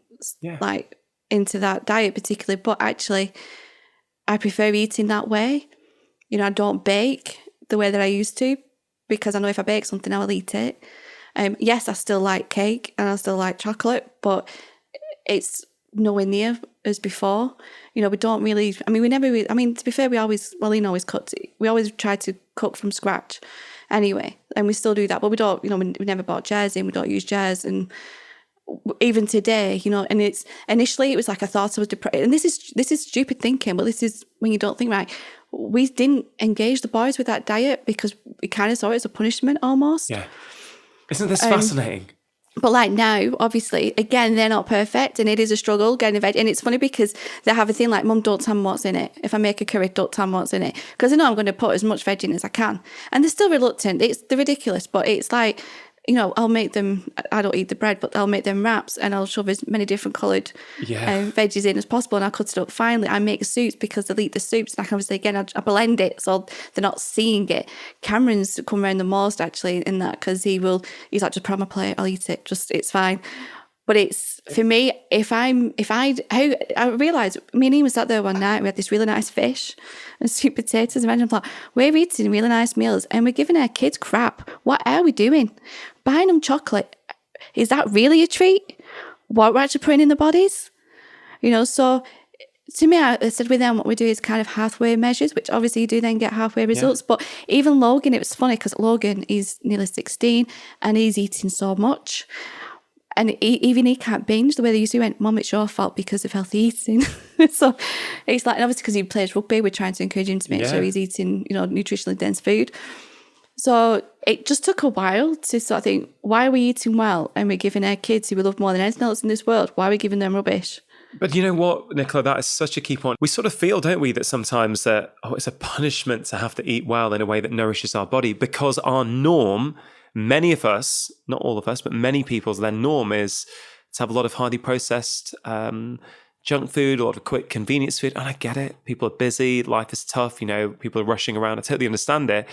like into that diet particularly, but actually I prefer eating that way. I don't bake the way that I used to because I know if I bake something, I will eat it. Yes, I still like cake and I still like chocolate, but it's nowhere near as before. We don't really, to be fair, we always cooked. We always tried to cook from scratch anyway, and we still do that, but we don't, we never bought jars in, we don't use jars, and even today, and it's, initially it was like I thought I was depressed, and this is stupid thinking, but this is when you don't think right. We didn't engage the boys with that diet because we kind of saw it as a punishment almost. Yeah. Isn't this fascinating? But like now, obviously, again, they're not perfect and it is a struggle getting a veg. And it's funny because they have a thing like, Mum, don't tell me what's in it. If I make a curry, don't tell me what's in it. Because I know I'm going to put as much veg in as I can. And they're still reluctant. They're ridiculous, but it's like, I'll make them, I don't eat the bread, but I'll make them wraps and I'll shove as many different coloured veggies in as possible, and I'll cut it up finely. I make soups because they'll eat the soups, and I can obviously, again, I blend it so they're not seeing it. Cameron's come around the most actually in that, because he's like, just put on my plate, I'll eat it, it's fine. But it's, for me, I realised, me and he was sat there one night, we had this really nice fish and sweet potatoes, and I'm like, we're eating really nice meals and we're giving our kids crap. What are we doing? Buying them chocolate, is that really a treat? What we're actually putting in the bodies? So to me, I said with them, what we do is kind of halfway measures, which obviously you do then get halfway results. Yeah. But even Logan, it was funny because Logan is nearly 16 and he's eating so much. And even he can't binge the way they used to. He went, Mum, it's your fault because of healthy eating. So it's like, and obviously because he plays rugby, we're trying to encourage him to make sure he's eating, nutritionally dense food. So it just took a while to sort of think, why are we eating well and we're giving our kids who we love more than anything else in this world, why are we giving them rubbish? But you know what, Nicola, that is such a key point. We sort of feel, don't we, that sometimes it's a punishment to have to eat well in a way that nourishes our body, because our norm, many of us, not all of us, but many people's, their norm is to have a lot of highly processed junk food, a lot of quick convenience food. And I get it. People are busy. Life is tough. People are rushing around. I totally understand it.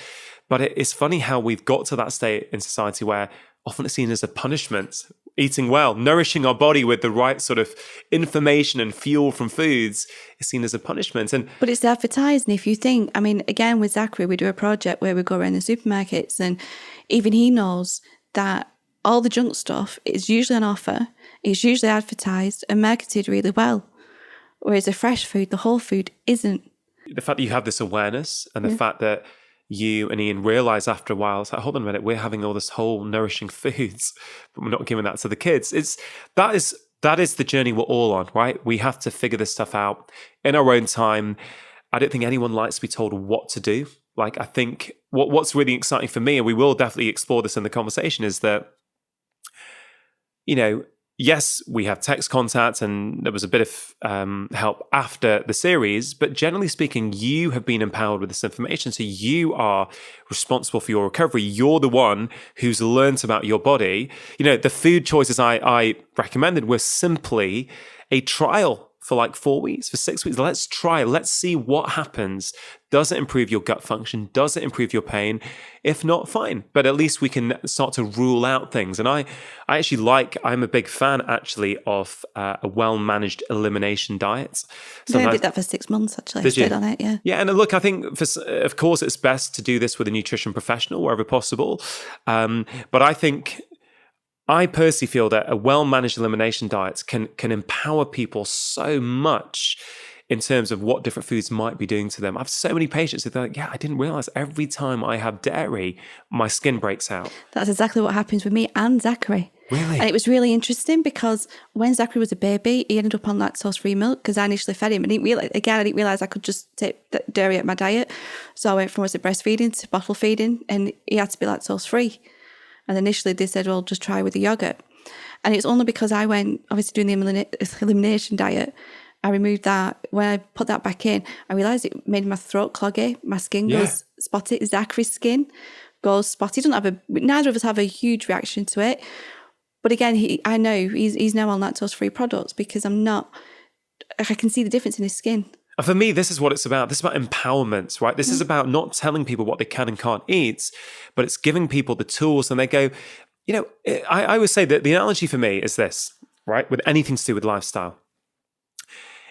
But it's funny how we've got to that state in society where often it's seen as a punishment. Eating well, nourishing our body with the right sort of information and fuel from foods is seen as a punishment. But it's advertised. And if you think, again, with Zachary, we do a project where we go around the supermarkets, and even he knows that all the junk stuff is usually on offer. It's usually advertised and marketed really well. Whereas the fresh food, the whole food, isn't. The fact that you have this awareness and the fact that you and Ian realize after a while, it's like, hold on a minute, we're having all this whole nourishing foods, but we're not giving that to the kids. That is the journey we're all on, right? We have to figure this stuff out in our own time. I don't think anyone likes to be told what to do. Like, I think what's really exciting for me, and we will definitely explore this in the conversation, is that, yes, we have text contact and there was a bit of help after the series, but generally speaking, you have been empowered with this information. So you are responsible for your recovery. You're the one who's learnt about your body. The food choices I recommended were simply a trial for like 4 weeks, for 6 weeks. Let's try. Let's see what happens. Does it improve your gut function? Does it improve your pain? If not, fine. But at least we can start to rule out things. And I'm a big fan actually of a well-managed elimination diet. I did that for 6 months actually. Did you? I stayed on it, yeah. Yeah, and look, I think of course it's best to do this with a nutrition professional wherever possible. But I personally feel that a well-managed elimination diet can empower people so much in terms of what different foods might be doing to them. I have so many patients that they're like, I didn't realize every time I have dairy, my skin breaks out. That's exactly what happens with me and Zachary. Really? And it was really interesting because when Zachary was a baby, he ended up on lactose-free milk because I initially fed him. I didn't realize I could just take dairy out my diet. So I went from breastfeeding to bottle feeding, and he had to be lactose-free. And initially they said, well, just try with the yogurt. And it's only because I went, obviously doing the elimination diet, I removed that. When I put that back in, I realised it made my throat cloggy. My skin goes spotty. Zachary's skin goes spotty. Neither of us have a huge reaction to it. But again, I know he's now on lactose-free products because I can see the difference in his skin. And for me, this is what it's about. This is about empowerment, right? This is about not telling people what they can and can't eat, but it's giving people the tools, and they go, I always say that the analogy for me is this, right? With anything to do with lifestyle.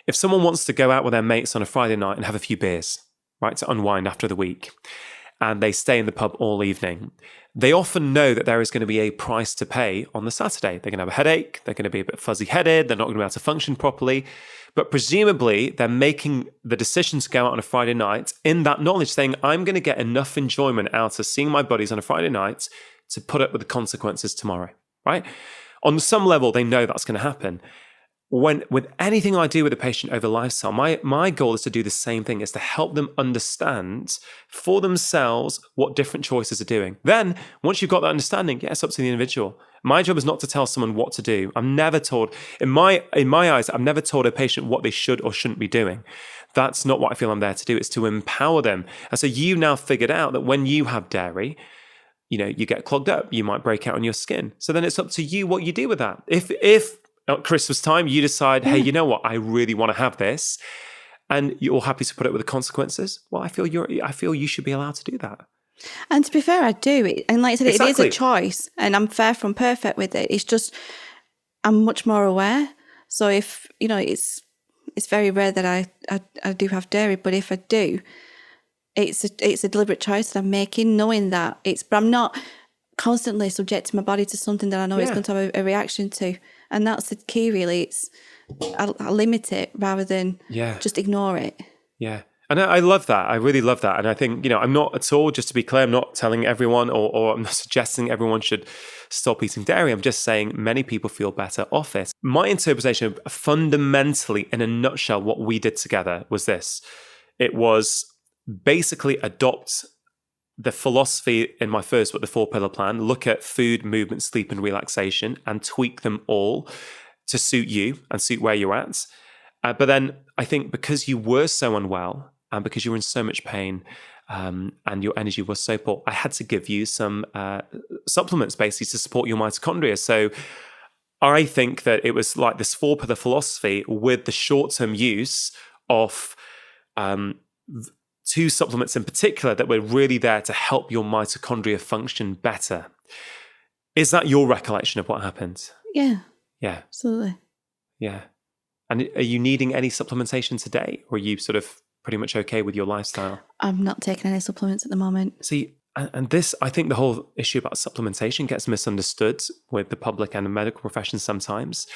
If someone wants to go out with their mates on a Friday night and have a few beers, right, to unwind after the week, and they stay in the pub all evening, they often know that there is going to be a price to pay on the Saturday. They're going to have a headache. They're going to be a bit fuzzy-headed. They're not going to be able to function properly. But presumably, they're making the decision to go out on a Friday night in that knowledge, saying, I'm going to get enough enjoyment out of seeing my buddies on a Friday night to put up with the consequences tomorrow, right? On some level, they know that's going to happen. With anything I do with a patient over lifestyle, my goal is to do the same thing, is to help them understand for themselves what different choices are doing. Then, once you've got that understanding, it's up to the individual. My job is not to tell someone what to do. I'm never told, in my eyes, I've never told a patient what they should or shouldn't be doing. That's not what I feel I'm there to do. It's to empower them. And so you've now figured out that when you have dairy, you get clogged up, you might break out on your skin. So then it's up to you what you do with that. If at Christmas time, you decide, hey, you know what? I really want to have this, and you're happy to put up with the consequences. Well, I feel you should be allowed to do that. And to be fair, I do. And like I said, Exactly. It is a choice, and I'm far from perfect with it. It's just I'm much more aware. So if it's very rare that I do have dairy, but if I do, it's a deliberate choice that I'm making, knowing that but I'm not constantly subjecting my body to something that I know it's going to have a reaction to. And that's the key, really. It's I limit it rather than just ignore it. Yeah. And I love that. I really love that. And I think, I'm not at all, just to be clear, I'm not telling everyone or I'm not suggesting everyone should stop eating dairy. I'm just saying many people feel better off it. My interpretation of fundamentally, in a nutshell, what we did together was this. It was basically adopt the philosophy in my first book, the 4-pillar plan, look at food, movement, sleep, and relaxation and tweak them all to suit you and suit where you're at. But then I think because you were so unwell and because you were in so much pain and your energy was so poor, I had to give you some supplements basically to support your mitochondria. So I think that it was like this 4-pillar philosophy with the short-term use of 2 supplements in particular that were really there to help your mitochondria function better. Is that your recollection of what happened? Yeah. Yeah. Absolutely. Yeah. And are you needing any supplementation today, or are you sort of pretty much okay with your lifestyle? I'm not taking any supplements at the moment. See, and this, I think the whole issue about supplementation gets misunderstood with the public and the medical profession sometimes.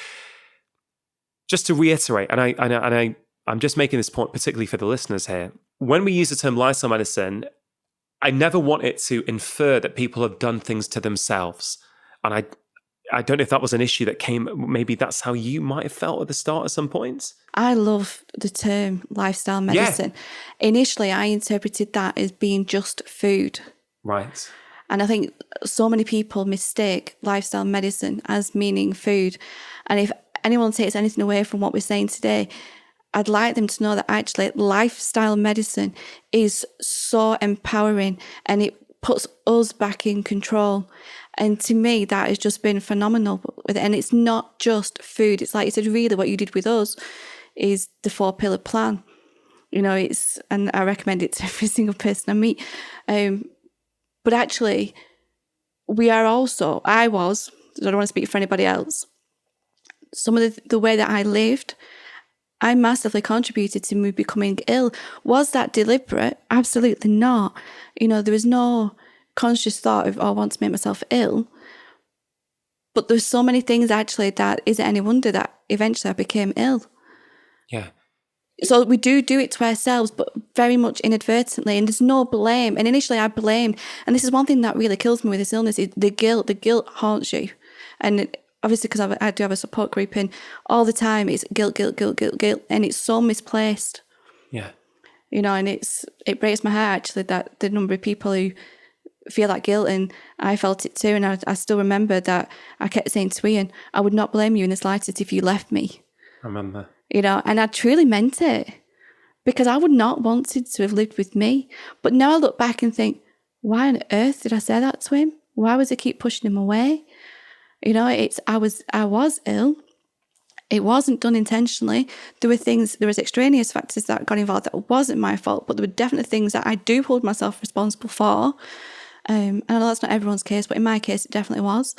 Just to reiterate, I'm just making this point particularly for the listeners here. When we use the term lifestyle medicine, I never want it to infer that people have done things to themselves. And I don't know if that was an issue that came, maybe that's how you might have felt at the start at some point. I love the term lifestyle medicine. Yeah. Initially, I interpreted that as being just food. Right. And I think so many people mistake lifestyle medicine as meaning food. And if anyone takes anything away from what we're saying today, I'd like them to know that actually lifestyle medicine is so empowering and it puts us back in control. And to me, that has just been phenomenal. And it's not just food. It's like you said, really what you did with us is the 4-pillar plan. You know, and I recommend it to every single person I meet. But actually, I don't want to speak for anybody else. Some of the way that I lived, I massively contributed to me becoming ill. Was that deliberate? Absolutely not. You know, there was no conscious thought of, I want to make myself ill. But there's so many things actually that isn't any wonder that eventually I became ill. Yeah. So we do it to ourselves, but very much inadvertently, and there's no blame. And initially I blamed, and this is one thing that really kills me with this illness, is the guilt. The guilt haunts you. And obviously, because I do have a support group, and all the time it's guilt, and it's so misplaced. Yeah. You know, and it breaks my heart actually that the number of people who feel that guilt, and I felt it too. And I still remember that I kept saying to Ian, I would not blame you in the slightest if you left me. I remember. You know, and I truly meant it, because I would not wanted to have lived with me. But now I look back and think, why on earth did I say that to him? Why was I keep pushing him away? You know, I was ill. It wasn't done intentionally. There was extraneous factors that got involved that wasn't my fault, but there were definitely things that I do hold myself responsible for. And I know that's not everyone's case, but in my case, it definitely was.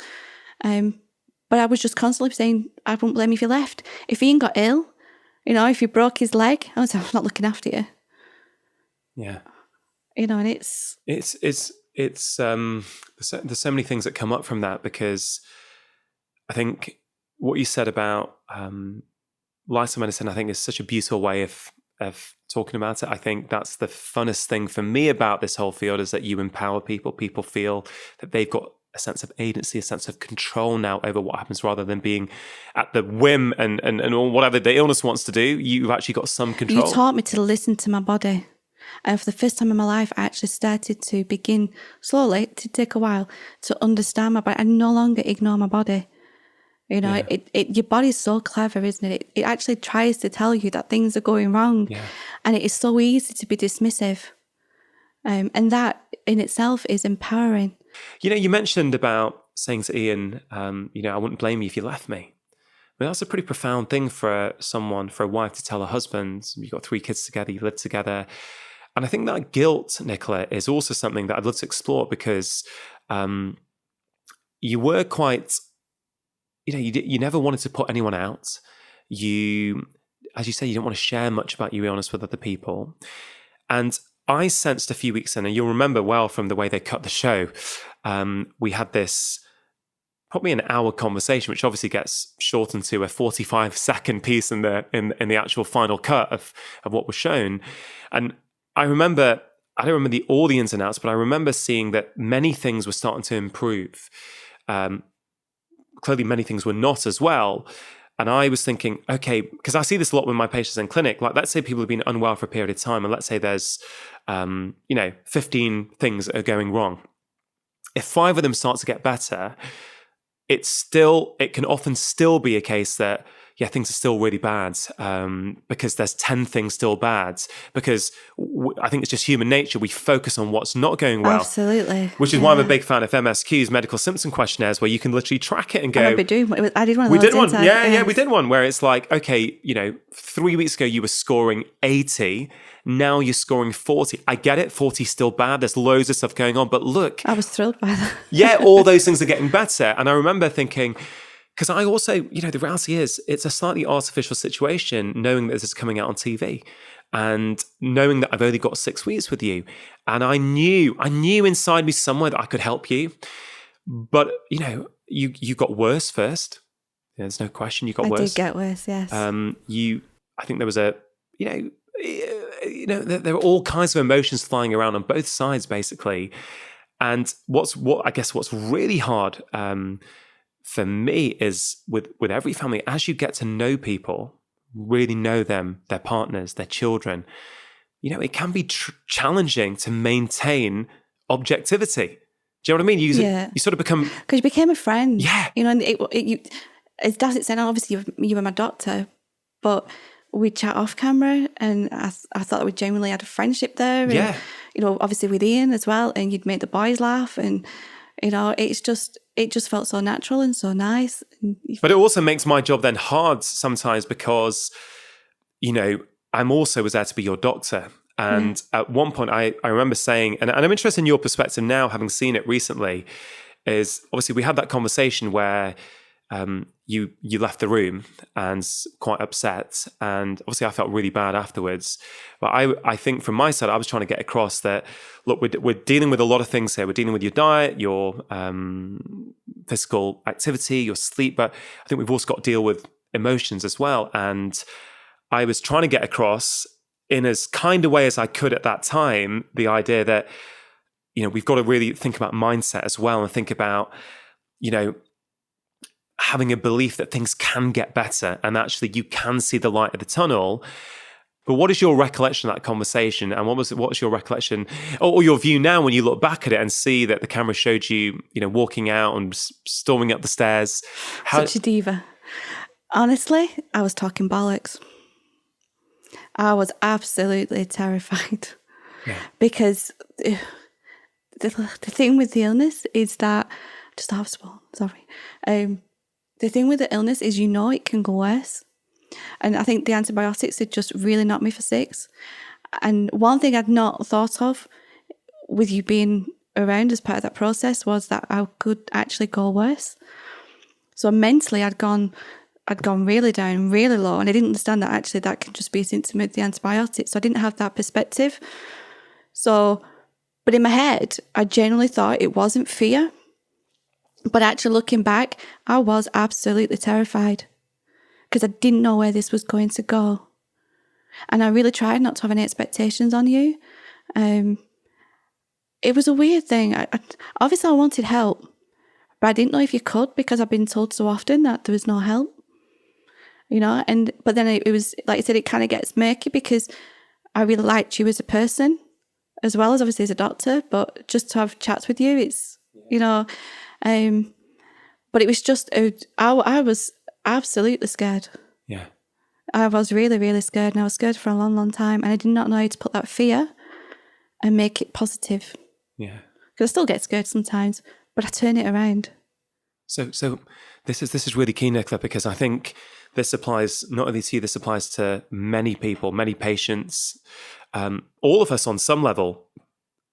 But I was just constantly saying, I wouldn't blame you if you left. If Ian got ill, you know, if he broke his leg, I was not looking after you. Yeah. You know, and it's there's so many things that come up from that, because I think what you said about lifestyle medicine, I think, is such a beautiful way of talking about it. I think that's the funnest thing for me about this whole field, is that you empower people. People feel that they've got a sense of agency, a sense of control now over what happens, rather than being at the whim and whatever the illness wants to do. You've actually got some control. You taught me to listen to my body. And for the first time in my life, I actually started to begin slowly, to take a while, to understand my body. I no longer ignore my body. You know, yeah. Your body's so clever, isn't it? It actually tries to tell you that things are going wrong. Yeah. And it is so easy to be dismissive. And that in itself is empowering. You know, you mentioned about saying to Ian, you know, I wouldn't blame you if you left me. I mean, that's a pretty profound thing for a wife to tell her husband. You've got 3 kids together, you live together. And I think that guilt, Nicola, is also something that I'd love to explore, because you were quite, you know, you never wanted to put anyone out. You, as you say, you don't want to share much about your illness with other people. And I sensed a few weeks in, and you'll remember well from the way they cut the show, we had this probably an hour conversation, which obviously gets shortened to a 45-second piece in the actual final cut of what was shown. And I don't remember the audience announced, but I remember seeing that many things were starting to improve. Clearly many things were not as well. And I was thinking, okay, because I see this a lot with my patients in clinic. Like, let's say people have been unwell for a period of time, and let's say there's, 15 things that are going wrong. If 5 of them start to get better, it can often still be a case that, yeah, things are still really bad, because there's 10 things still bad. Because I think it's just human nature. We focus on what's not going well. Absolutely. Which is why I'm a big fan of MSQs, medical symptom questionnaires, where you can literally track it and go. I did one of those. We did one. Yeah, we did one where it's like, okay, 3 weeks ago you were scoring 80. Now you're scoring 40. I get it. 40 is still bad. There's loads of stuff going on. But look. I was thrilled by that. Yeah, all those things are getting better. And I remember thinking, because I also, the reality is it's a slightly artificial situation, knowing that this is coming out on TV and knowing that I've only got 6 weeks with you. And I knew inside me somewhere that I could help you. But, you got worse first. There's no question you got worse. I did get worse, yes. I think there was there were all kinds of emotions flying around on both sides, basically. And what's really hard for me is with every family, as you get to know people, really know them, their partners, their children, it can be challenging to maintain objectivity. Do you know what I mean? You sort of become... Because you became a friend. Yeah. You know, and as Dassit said, obviously you were my doctor, but we'd chat off camera, and I thought we genuinely had a friendship there. And, Yeah. you know, obviously with Ian as well, and you'd make the boys laugh, and, you know, it just felt so natural and so nice. But it also makes my job then hard sometimes because, you know, I'm also was there to be your doctor. And at one point I remember saying, and I'm interested in your perspective now, having seen it recently, is obviously we had that conversation where you left the room and quite upset. And obviously I felt really bad afterwards. But I think from my side, I was trying to get across that, look, we're dealing with a lot of things here. We're dealing with your diet, your physical activity, your sleep. But I think we've also got to deal with emotions as well. And I was trying to get across in as kind a way as I could at that time, the idea that, you know, we've got to really think about mindset as well and think about, you know, having a belief that things can get better and actually you can see the light of the tunnel. But what is your recollection of that conversation? And what was your recollection or your view now when you look back at it and see that the camera showed you, you know, walking out and storming up the stairs? Such a diva. Honestly, I was talking bollocks. I was absolutely terrified because the thing with the illness is that, just half spoon, sorry. The thing with the illness is, you know, it can go worse. And I think the antibiotics had just really knocked me for six. And one thing I'd not thought of with you being around as part of that process was that I could actually go worse. So mentally I'd gone really down, really low, and I didn't understand that actually that can just be a symptom of the antibiotics. So I didn't have that perspective. So, but in my head, I genuinely thought it wasn't fear. But actually looking back, I was absolutely terrified because I didn't know where this was going to go. And I really tried not to have any expectations on you. It was a weird thing. Obviously I wanted help, but I didn't know if you could because I've been told so often that there was no help. You know, but then it was, like I said, it kind of gets murky because I really liked you as a person as well as obviously as a doctor, but just to have chats with you, it's, you know, but it was just, I was absolutely scared. Yeah. I was really, really scared, and I was scared for a long, long time, and I did not know how to put that fear and make it positive. Yeah. Because I still get scared sometimes, but I turn it around. So this is really key, Nicola, because I think this applies not only to you, this applies to many people, many patients, all of us on some level.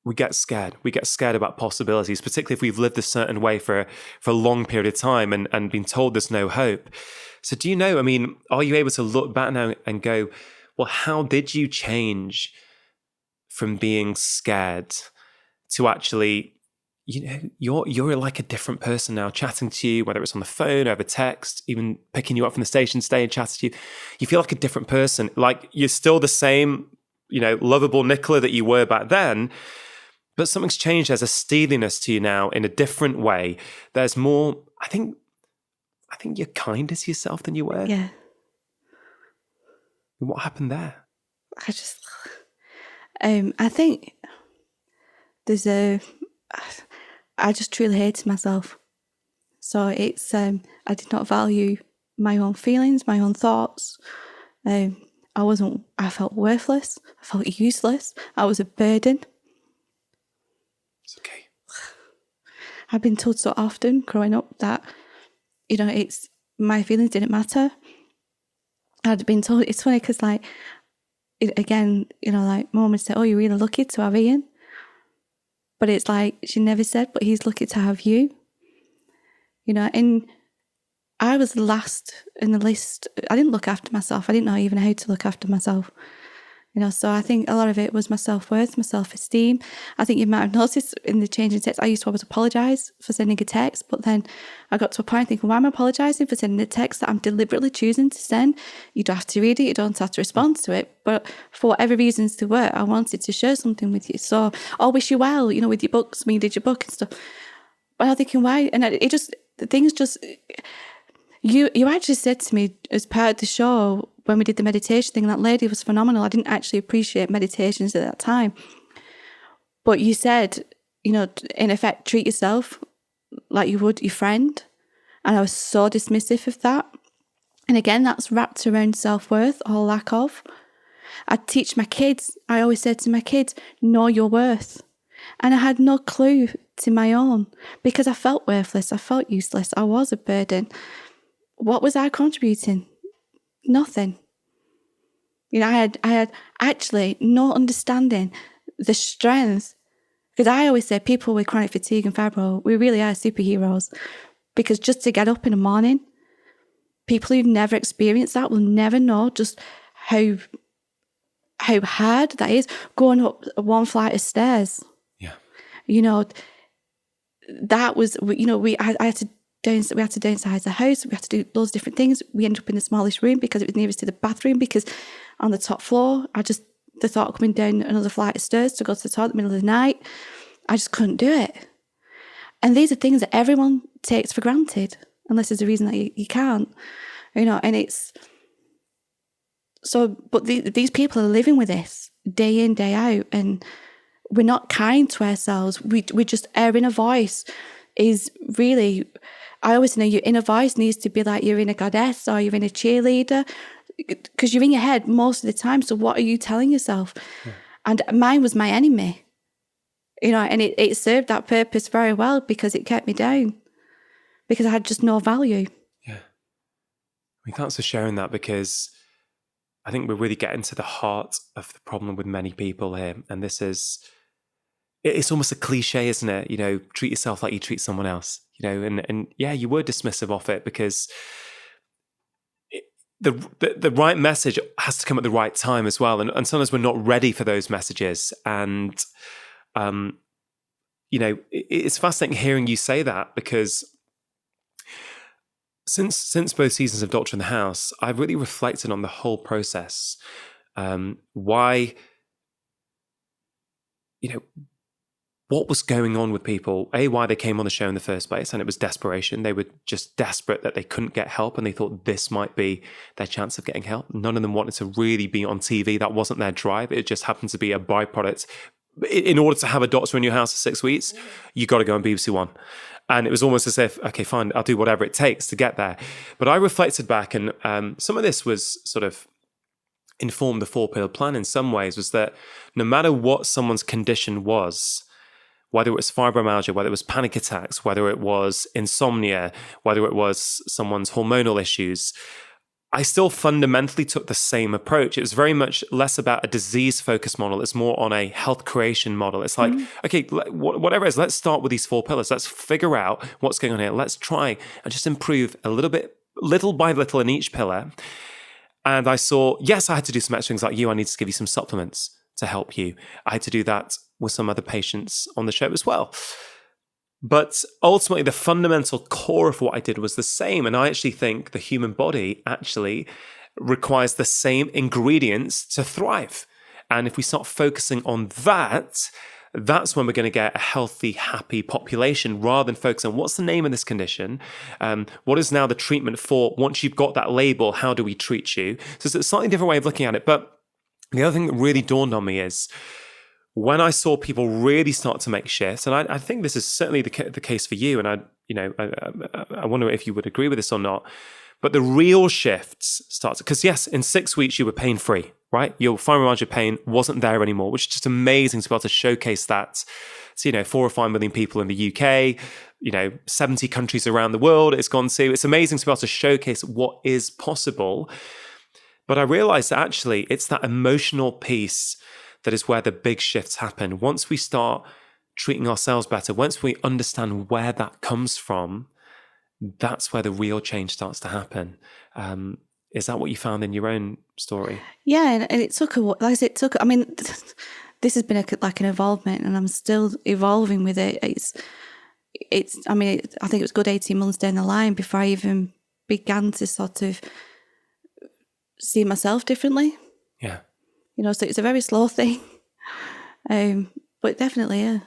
We get scared. We get scared about possibilities, particularly if we've lived a certain way for a long period of time and been told there's no hope. So do you know, I mean, are you able to look back now and go, well, how did you change from being scared to actually, you know, you're like a different person now, chatting to you, whether it's on the phone, over text, even picking you up from the station today and chatting to you. You feel like a different person. Like you're still the same, you know, lovable Nicola that you were back then, but something's changed. There's a steeliness to you now in a different way. There's more, I think you're kinder to yourself than you were. Yeah. What happened there? I think I just truly hated myself. So it's, I did not value my own feelings, my own thoughts. I felt worthless. I felt useless. I was a burden. It's okay. I've been told so often growing up that, you know, my feelings didn't matter. I'd been told, it's funny because like, again, you know, like my mum would say, oh, you're really lucky to have Ian. But it's like, she never said, but he's lucky to have you. You know, and I was last in the list. I didn't look after myself. I didn't know even how to look after myself. You know, so I think a lot of it was my self-worth, my self-esteem. I think you might have noticed in the change in text, I used to always apologise for sending a text, but then I got to a point thinking, why am I apologising for sending a text that I'm deliberately choosing to send? You don't have to read it, you don't have to respond to it, but for whatever reasons there were, I wanted to share something with you. So I'll wish you well, you know, with your books, when you did your book and stuff. But I'm thinking, why? And you actually said to me as part of the show, when we did the meditation thing, that lady was phenomenal. I didn't actually appreciate meditations at that time. But you said, in effect, treat yourself like you would your friend. And I was so dismissive of that. And again, that's wrapped around self-worth or lack of. I always said to my kids, know your worth. And I had no clue to my own because I felt worthless. I felt useless. I was a burden. What was I contributing? Nothing. I had actually no understanding the strength, because I always say people with chronic fatigue and fibro, we really are superheroes, because just to get up in the morning, people who've never experienced that will never know just how hard that is, going up one flight of stairs. Yeah. That was, we had to downsize the house. We had to do those different things. We ended up in the smallest room because it was nearest to the bathroom, because on the top floor, the thought of coming down another flight of stairs to go to the toilet in the middle of the night, I just couldn't do it. And these are things that everyone takes for granted, unless there's a reason that you can't, and it's, so, but these people are living with this day in, day out, and we're not kind to ourselves. We just, our inner voice is really, I always know your inner voice needs to be like your inner goddess or your inner cheerleader, because you're in your head most of the time. So what are you telling yourself? Yeah. And mine was my enemy, and it served that purpose very well, because it kept me down, because I had just no value. Yeah. Thanks for sharing that, because I think we're really getting to the heart of the problem with many people here. And it's almost a cliche, isn't it? Treat yourself like you treat someone else, and yeah, you were dismissive of it, because the right message has to come at the right time as well. And sometimes we're not ready for those messages. And, it's fascinating hearing you say that, because since both seasons of Doctor in the House, I've really reflected on the whole process. Why, what was going on with people, why they came on the show in the first place, and it was desperation. They were just desperate that they couldn't get help, and they thought this might be their chance of getting help. None of them wanted to really be on TV. That wasn't their drive. It just happened to be a byproduct. In order to have a doctor in your house for 6 weeks, you got to go on BBC1. And it was almost as if, okay, fine, I'll do whatever it takes to get there. But I reflected back, and some of this was sort of informed the 4-pillar plan in some ways, was that no matter what someone's condition was, whether it was fibromyalgia, whether it was panic attacks, whether it was insomnia, whether it was someone's hormonal issues, I still fundamentally took the same approach. It was very much less about a disease-focused model. It's more on a health creation model. It's like, okay, whatever it is, let's start with these 4 pillars. Let's figure out what's going on here. Let's try and just improve a little bit, little by little in each pillar. And I saw, yes, I had to do some extra things like you. I need to give you some supplements to help you. I had to do that with some other patients on the show as well. But ultimately, the fundamental core of what I did was the same. And I actually think the human body actually requires the same ingredients to thrive. And if we start focusing on that, that's when we're going to get a healthy, happy population, rather than focus on what's the name of this condition? What is now the treatment for, once you've got that label, how do we treat you? So it's a slightly different way of looking at it. But the other thing that really dawned on me is, when I saw people really start to make shifts, and I think this is certainly the case for you, and I wonder if you would agree with this or not, but the real shifts start, because yes, in 6 weeks you were pain-free, right? Your fibromyalgia pain wasn't there anymore, which is just amazing to be able to showcase that to, 4 or 5 million people in the UK, 70 countries around the world it's gone to. It's amazing to be able to showcase what is possible. But I realized that actually it's that emotional piece that is where the big shifts happen. Once we start treating ourselves better, once we understand where that comes from, that's where the real change starts to happen. Is that what you found in your own story? Yeah, and it took I mean, this has been an involvement, and I'm still evolving with it. I mean, I think it was a good 18 months down the line before I even began to sort of see myself differently. Yeah. So it's a very slow thing, but definitely, yeah.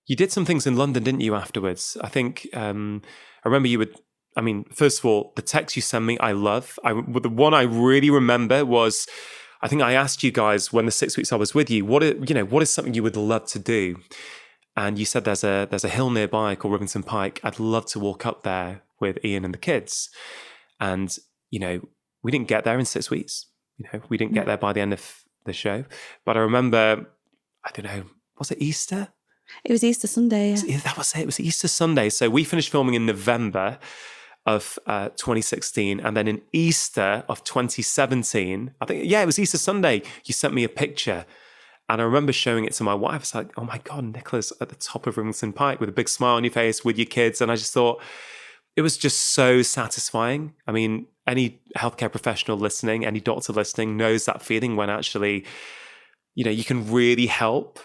You did some things in London, didn't you, afterwards? I think, I remember you would, first of all, the text you sent me, I love. The one I really remember was, I think I asked you guys when the 6 weeks I was with you, what is something you would love to do? And you said there's a hill nearby called Rivington Pike. I'd love to walk up there with Ian and the kids. And, we didn't get there in 6 weeks. We didn't get there by the end of the show. But I remember, I don't know, was it Easter? It was Easter Sunday, yeah. That was it. It was Easter Sunday. So we finished filming in November of 2016. And then in Easter of 2017, I think, it was Easter Sunday, you sent me a picture. And I remember showing it to my wife. It's like, oh my God, Nicola's at the top of Rivington Pike with a big smile on your face with your kids. And I just thought it was just so satisfying. I mean, any healthcare professional listening, any doctor listening knows that feeling when actually, you can really help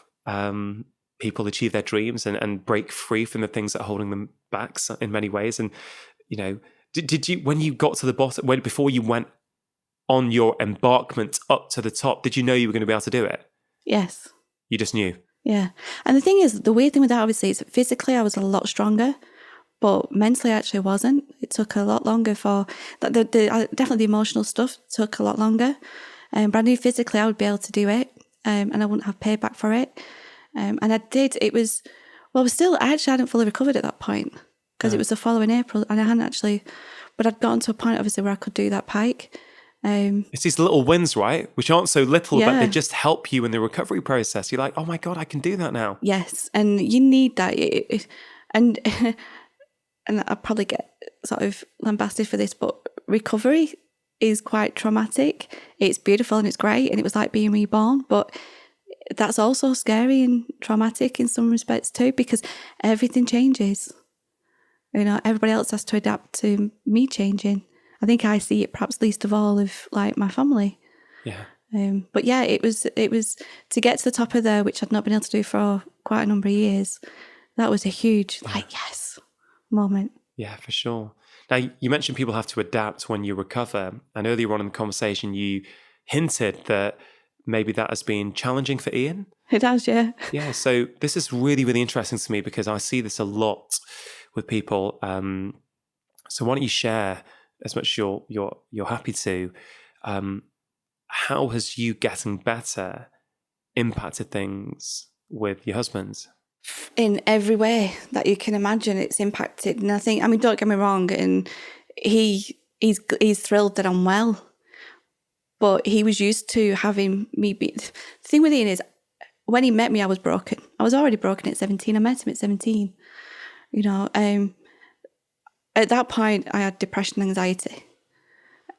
people achieve their dreams and break free from the things that are holding them back in many ways. And, did you, when you got to the bottom, before you went on your embarkment up to the top, did you know you were going to be able to do it? Yes. You just knew? Yeah. And the thing is, the weird thing with that, obviously, is physically I was a lot stronger, but mentally I actually wasn't. It took a lot longer for, definitely the emotional stuff took a lot longer. But I knew physically I would be able to do it, and I wouldn't have payback for it. And I did. I hadn't fully recovered at that point, because it was the following April, and I hadn't actually, but I'd gotten to a point, obviously, where I could do that pike. It's these little wins, right? Which aren't so little, but they just help you in the recovery process. You're like, oh my God, I can do that now. Yes, and you need that. And I'll probably get sort of lambasted for this, but recovery is quite traumatic. It's beautiful and it's great, and it was like being reborn, but that's also scary and traumatic in some respects too, because everything changes. Everybody else has to adapt to me changing. I think I see it perhaps least of all of like my family. Yeah. But yeah, it was to get to the top of there, which I'd not been able to do for quite a number of years. That was a huge yes moment. Yeah, for sure. Now, you mentioned people have to adapt when you recover. And earlier on in the conversation, you hinted that maybe that has been challenging for Ian. It has, yeah. Yeah. So this is really, really interesting to me, because I see this a lot with people. So why don't you share, as much as you're happy to, how has you getting better impacted things with your husband? In every way that you can imagine, it's impacted. And I think, don't get me wrong, and he's thrilled that I'm well, but he was used to having me be. The thing with Ian is, when he met me, I was broken. I was already broken at 17. I met him at 17. At that point, I had depression and anxiety.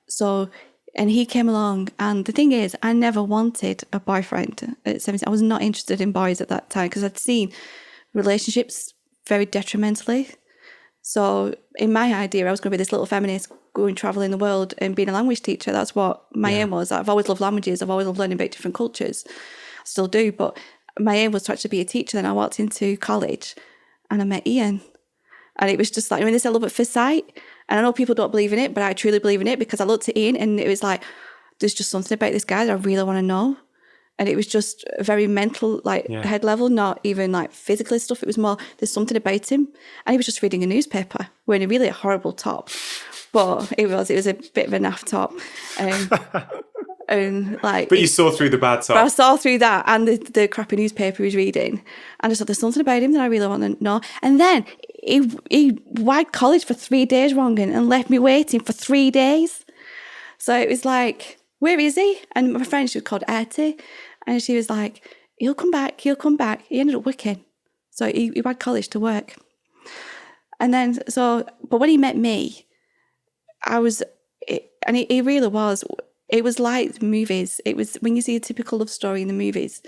So, and he came along, and the thing is, I never wanted a boyfriend at 17. I was not interested in boys at that time, because I'd seen relationships very detrimentally. So in my idea, I was going to be this little feminist going traveling the world and being a language teacher. That's what my aim was. I've always loved languages. I've always loved learning about different cultures. I still do. But my aim was to actually be a teacher. Then I walked into college and I met Ian. And it was just like, this I love at first sight. And I know people don't believe in it, but I truly believe in it, because I looked at Ian and it was like, there's just something about this guy that I really want to know. And it was just a very mental, head level, not even like physical stuff. It was more, there's something about him. And he was just reading a newspaper, wearing a really horrible top. But it was a bit of a naff top. But you saw through the bad top. But I saw through that and the crappy newspaper he was reading. And I just thought, there's something about him that I really want to know. And then he wagged college for 3 days, Rongan, and left me waiting for 3 days. So it was like, where is he? And my friend, she was called Etty, and she was like, he'll come back. He ended up working. So he wagged college to work. And then, but when he met me, he really was, it was like movies. It was, when you see a typical love story in the movies,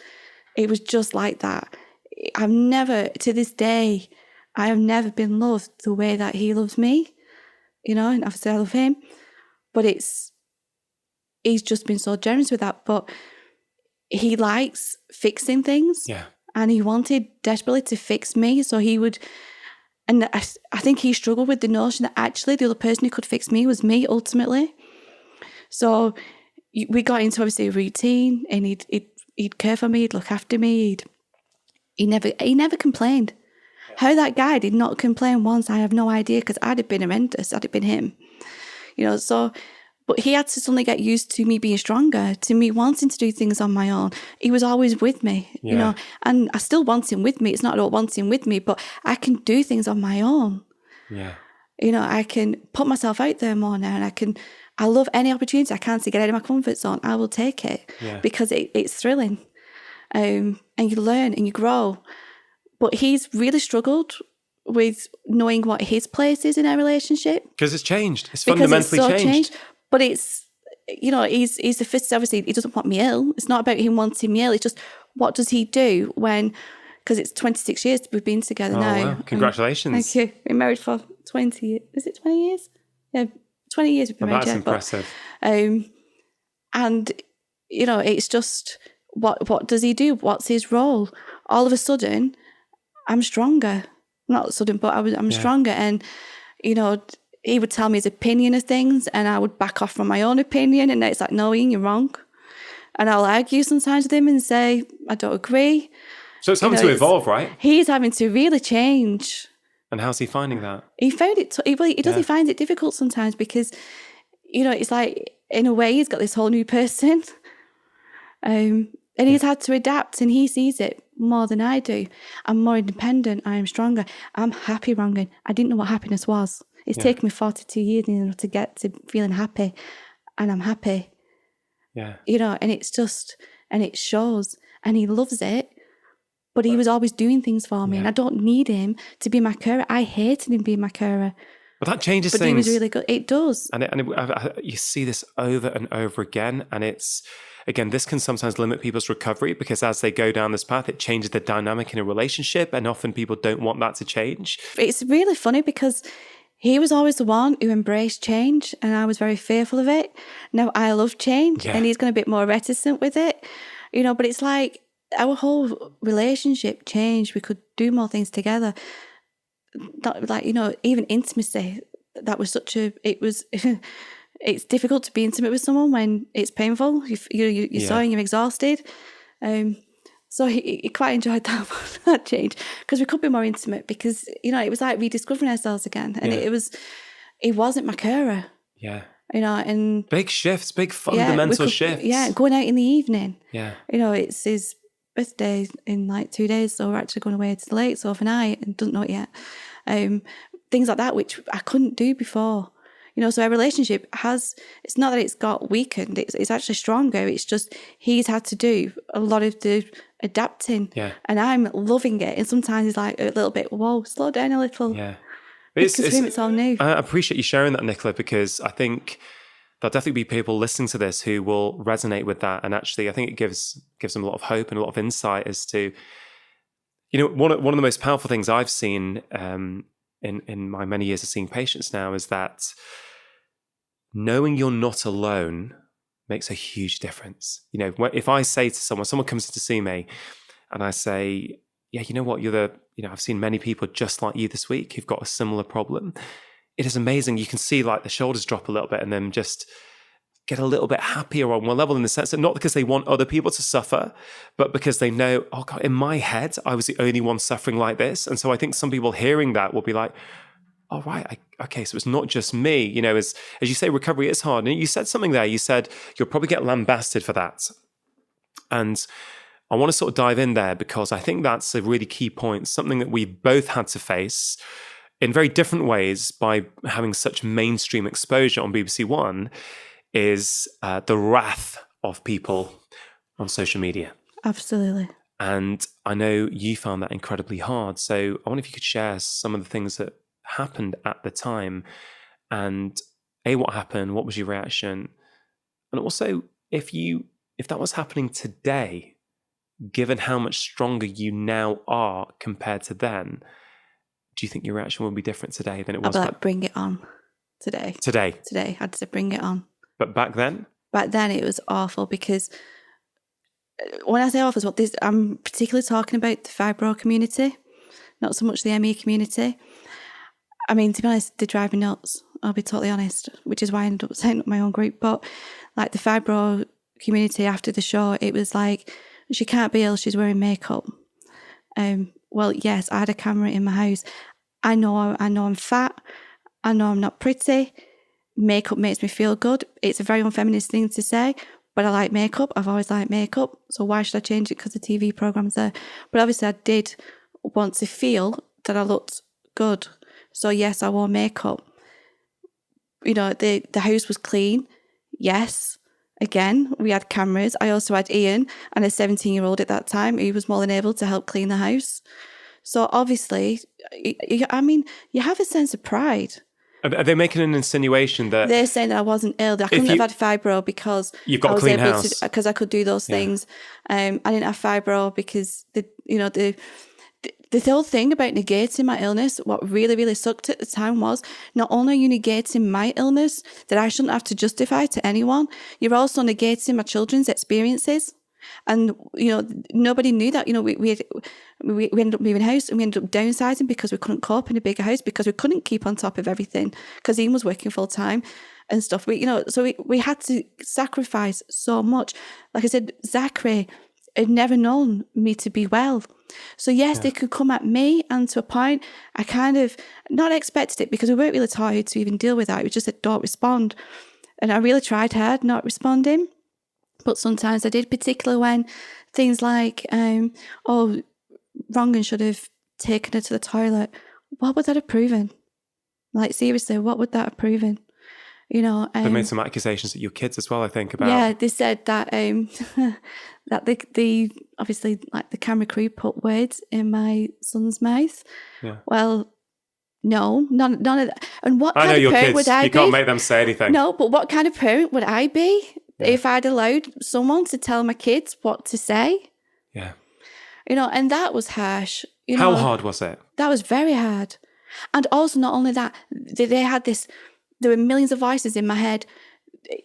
it was just like that. I've never, to this day, I have never been loved the way that he loves me, and obviously I love him, but he's just been so generous with that. But he likes fixing things, and he wanted desperately to fix me, so he would, and I think he struggled with the notion that actually the other person who could fix me was me ultimately. So we got into obviously a routine, and he'd care for me, he'd look after me, he never complained. How that guy did not complain once, I have no idea, because I'd have been horrendous, I'd have been him. So, But he had to suddenly get used to me being stronger, to me wanting to do things on my own. He was always with me, you know, and I still want him with me. It's not I don't want him with me, but I can do things on my own. Yeah. You know, I can put myself out there more now, and I love any opportunity I can to get out of my comfort zone. I will take it because it's thrilling. And you learn and you grow. But he's really struggled with knowing what his place is in our relationship. Because it's changed. It's fundamentally changed. But it's, you know, he's the first, obviously, he doesn't want me ill. It's not about him wanting me ill. It's just, what does he do when, because it's 26 years we've been together now. Wow. Congratulations. Thank you. We've been married for 20 years. Is it 20 years? Yeah, 20 years we've been married. That's impressive. And, you know, it's just, what does he do? What's his role? All of a sudden, I'm stronger. Not sudden, but I'm stronger. And, you know, he would tell me his opinion of things and I would back off from my own opinion. And it's like, no, Ian, you're wrong. And I'll argue sometimes with him and say, I don't agree. So it's having to evolve, right? He's having to really change. And how's he finding that? He found it, he finds it difficult sometimes because, you know, it's like, in a way, he's got this whole new person. And he's had to adapt and he sees it more than I do. I'm more independent. I am stronger. I'm happy, Rangan. I didn't know what happiness was. It's taken me 42 years to get to feeling happy. And I'm happy. Yeah. You know, and it's just, and it shows. And he loves it. But he was always doing things for me. And I don't need him to be my carer. I hated him being my carer. But that changes things. But he was really good. It does. You see this over and over again. And it's, again, this can sometimes limit people's recovery because as they go down this path, it changes the dynamic in a relationship. And often people don't want that to change. It's really funny because he was always the one who embraced change and I was very fearful of it. Now I love change and he's going to be a bit more reticent with it. You know, but it's like our whole relationship changed. We could do more things together. Not like, you know, even intimacy, that was it's difficult to be intimate with someone when it's painful. You're sore and you're exhausted. So he quite enjoyed that change because we could be more intimate because, you know, it was like rediscovering ourselves again. And it wasn't my carer. Yeah. You know, and big shifts, big fundamental shifts. Yeah, going out in the evening. Yeah. You know, it's his birthday in like 2 days, so we're actually going away to the lakes overnight and doesn't know it yet. Things like that, which I couldn't do before. You know, so our relationship it's not that it's got weakened, it's actually stronger. It's just he's had to do a lot of the adapting. Yeah. And I'm loving it. And sometimes it's like a little bit, whoa, slow down a little. Yeah. Because for him, it's all new. I appreciate you sharing that, Nicola, because I think there'll definitely be people listening to this who will resonate with that. And actually, I think it gives them a lot of hope and a lot of insight as to, you know, one of the most powerful things I've seen in my many years of seeing patients now is that knowing you're not alone makes a huge difference. You know, if I say to someone comes in to see me and I say, yeah, you know what, I've seen many people just like you this week who've got a similar problem. It is amazing. You can see like the shoulders drop a little bit and then just get a little bit happier on one level in the sense that not because they want other people to suffer, but because they know, oh God, in my head, I was the only one suffering like this. And so I think some people hearing that will be like, oh, right, okay, so it's not just me. You know, as you say, recovery is hard. And you said something there. You said you'll probably get lambasted for that. And I want to sort of dive in there because I think that's a really key point, something that we both had to face in very different ways by having such mainstream exposure on BBC1 is the wrath of people on social media. Absolutely. And I know you found that incredibly hard. So I wonder if you could share some of the things that happened at the time and what happened, what was your reaction? And also if that was happening today, given how much stronger you now are compared to then, do you think your reaction would be different today than it was? I'd be like, bring it on today. I'd say bring it on. But back then? Back then it was awful because when I say awful, I'm particularly talking about the fibro community, not so much the ME community. I mean, to be honest, they drive me nuts, I'll be totally honest, which is why I ended up setting up my own group. But like the fibro community after the show, it was like, she can't be ill, she's wearing makeup. Well, yes, I had a camera in my house. I know I'm fat. I know I'm not pretty. makeup makes me feel good. It's a very unfeminist thing to say, but I like makeup. I've always liked makeup. So why should I change it because the TV program's there? But obviously I did want to feel that I looked good. So yes, I wore makeup. You know, the house was clean. Yes. Again, we had cameras. I also had Ian and a 17-year-old at that time who was more than able to help clean the house. So obviously, I mean, you have a sense of pride. Are they making an insinuation that they're saying that I wasn't ill? I couldn't have had fibro because you've got a clean house, because I could do those things. I didn't have fibro because the whole thing about negating my illness, what really, really sucked at the time was not only are you negating my illness that I shouldn't have to justify to anyone, you're also negating my children's experiences. And, you know, nobody knew that. You know, we ended up moving house and we ended up downsizing because we couldn't cope in a bigger house because we couldn't keep on top of everything because Ian was working full time and stuff. So we had to sacrifice so much. Like I said, Zachary had never known me to be well. So yes, they could come at me, and to a point, I kind of not expected it because we weren't really taught how to even deal with that. We just said, don't respond. And I really tried hard not responding. But sometimes I did, particularly when things like, Rongan should have taken her to the toilet. What would that have proven? Like, seriously, what would that have proven? You know, they made some accusations at your kids as well, I think, about... Yeah, they said that that the obviously, like, the camera crew put words in my son's mouth. Yeah. Well, no, none of that. And what kind of parent would I be? You can't make them say anything. No, but what kind of parent would I be if I'd allowed someone to tell my kids what to say? Yeah. You know, and that was harsh. How hard was it? That was very hard. And also, not only that, they had this... There were millions of voices in my head.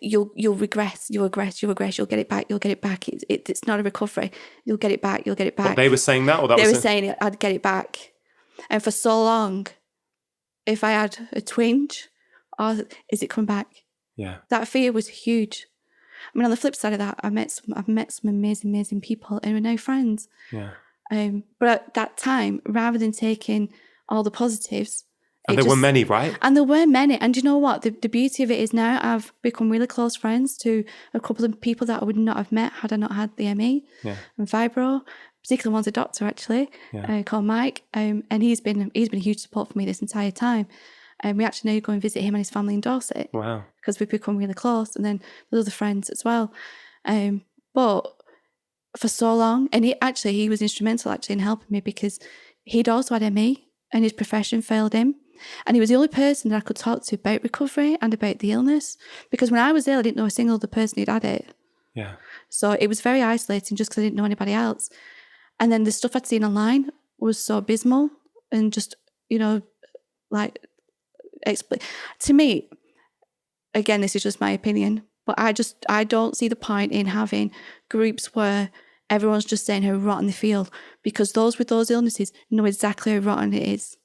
You'll regress, you'll get it back, It's not a recovery. You'll get it back. But they were saying that, or that they were saying I'd get it back. And for so long, if I had a twinge, is it coming back? Yeah. That fear was huge. I mean, on the flip side of that, I've met some amazing people and we're now friends. Yeah. But at that time, rather than taking all the positives, and there were many, right? And there were many. And you know what? The beauty of it is now I've become really close friends to a couple of people that I would not have met had I not had the ME and fibro. Particularly one's a doctor, actually, called Mike. And he's been a huge support for me this entire time. And we actually now go and visit him and his family in Dorset. Wow. Because we've become really close. And then there's other friends as well. But for so long, and he was instrumental actually in helping me because he'd also had ME and his profession failed him. And he was the only person that I could talk to about recovery and about the illness. Because when I was ill, I didn't know a single other person who'd had it. Yeah. So it was very isolating just because I didn't know anybody else. And then the stuff I'd seen online was so abysmal and just, you know, like, to me, again, this is just my opinion, but I don't see the point in having groups where everyone's just saying how rotten they feel, because those with those illnesses know exactly how rotten it is.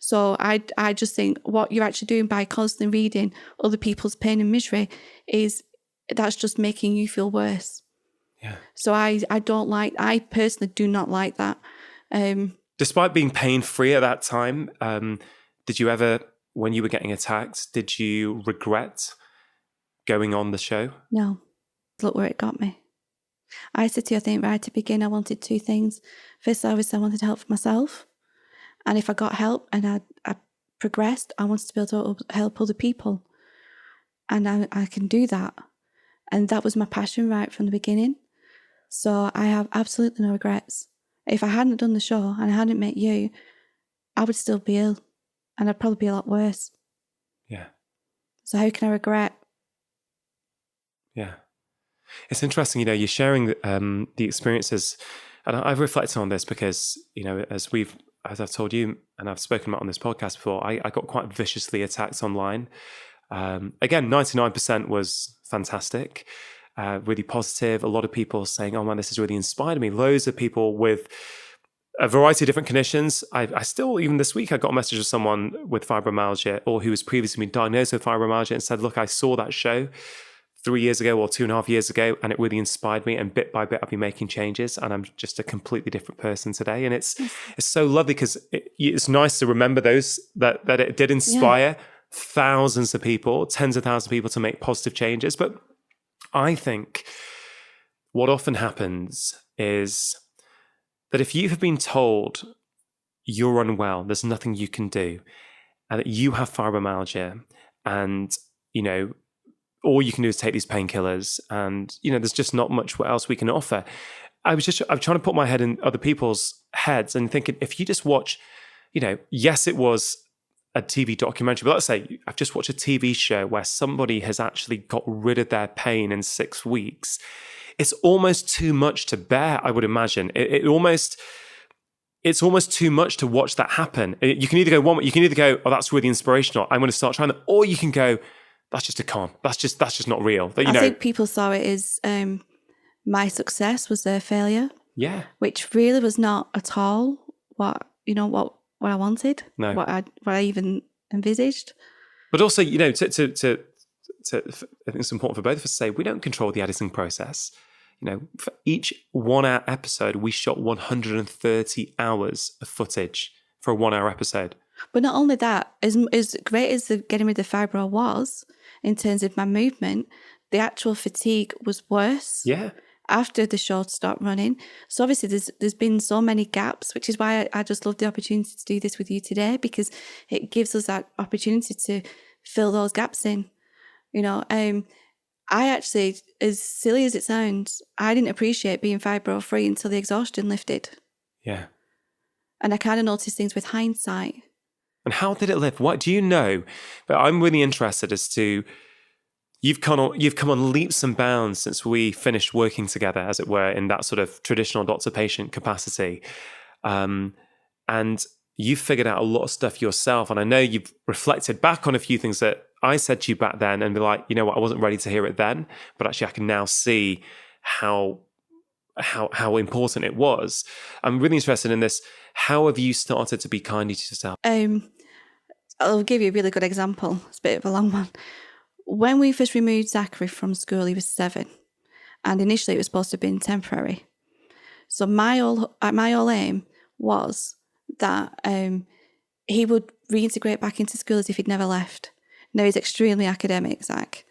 So I just think what you're actually doing by constantly reading other people's pain and misery that's just making you feel worse. Yeah. So I personally do not like that. Despite being pain-free at that time, did you ever, when you were getting attacked, did you regret going on the show? No. Look where it got me. I said to you, I think right to begin, I wanted two things. First, obviously, I wanted help for myself. And if I got help and I progressed, I wanted to be able to help other people. And I can do that. And that was my passion right from the beginning. So I have absolutely no regrets. If I hadn't done the show and I hadn't met you, I would still be ill. And I'd probably be a lot worse. Yeah. So how can I regret? Yeah. It's interesting, you know, you're sharing the experiences. And I've reflected on this because, you know, as I've told you, and I've spoken about on this podcast before, I got quite viciously attacked online. Again, 99% was fantastic, really positive. A lot of people saying, oh man, this has really inspired me. Loads of people with a variety of different conditions. I still, even this week, I got a message of someone with fibromyalgia or who was previously been diagnosed with fibromyalgia and said, look, I saw that show 3 years ago or 2.5 years ago, and it really inspired me. And bit by bit, I've been making changes, and I'm just a completely different person today. And it's so lovely because it's nice to remember those that it did inspire thousands of people, tens of thousands of people to make positive changes. But I think what often happens is that if you have been told you're unwell, there's nothing you can do, and that you have fibromyalgia, and, you know, all you can do is take these painkillers, and, you know, there's just not much else we can offer. I'm trying to put my head in other people's heads and thinking, if you just watch, you know, yes, it was a TV documentary, but let's say I've just watched a TV show where somebody has actually got rid of their pain in 6 weeks. It's almost too much to bear, I would imagine. It's almost too much to watch that happen. You can either go, oh, that's really inspirational, I'm going to start trying that, or you can go, that's just a con. That's just not real. I think people saw it as my success was their failure. Yeah. Which really was not at all what I wanted. No. What I even envisaged. But also, you know, I think it's important for both of us to say we don't control the editing process. You know, for each 1 hour episode, we shot 130 hours of footage for a 1 hour episode. But not only that, as great as the getting rid of the fibro was in terms of my movement, the actual fatigue was worse. Yeah. After the show stopped running. So obviously there's been so many gaps, which is why I just love the opportunity to do this with you today, because it gives us that opportunity to fill those gaps in. You know, I actually, as silly as it sounds, I didn't appreciate being fibro-free until the exhaustion lifted. Yeah. And I kind of noticed things with hindsight. And how did it lift? What do you know? But I'm really interested as to, you've come on leaps and bounds since we finished working together, as it were, in that sort of traditional doctor-patient capacity. And you've figured out a lot of stuff yourself. And I know you've reflected back on a few things that I said to you back then and be like, you know what, I wasn't ready to hear it then, but actually I can now see how important it was. I'm really interested in this. How have you started to be kinder to yourself? I'll give you a really good example. It's a bit of a long one. When we first removed Zachary from school, he was 7, and initially it was supposed to have been temporary. So my whole aim was that he would reintegrate back into school as if he'd never left. Now he's extremely academic, Zach.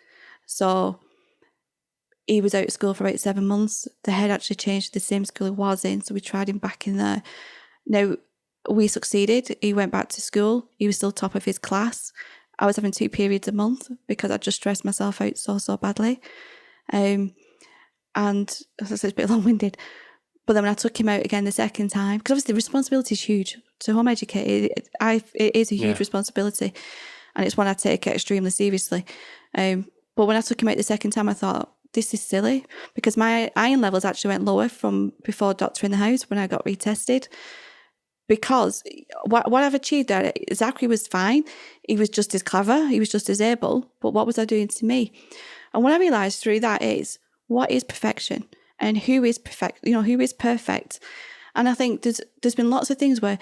So he was out of school for about 7 months. The head actually changed to the same school he was in, so we tried him back in there. Now we succeeded. He went back to school. He was still top of his class. I was having 2 periods a month because I just stressed myself out so badly. And as I said, it's a bit long-winded. But then when I took him out again the second time, because obviously the responsibility is huge. To home educate, it is a huge responsibility. And it's one I take extremely seriously. But when I took him out the second time, I thought, this is silly. Because my iron levels actually went lower from before doctor in the house when I got retested. Because what I've achieved there, Zachary was fine. He was just as clever. He was just as able. But what was I doing to me? And what I realised through that is, what is perfection? And who is perfect? You know, who is perfect? And I think there's been lots of things where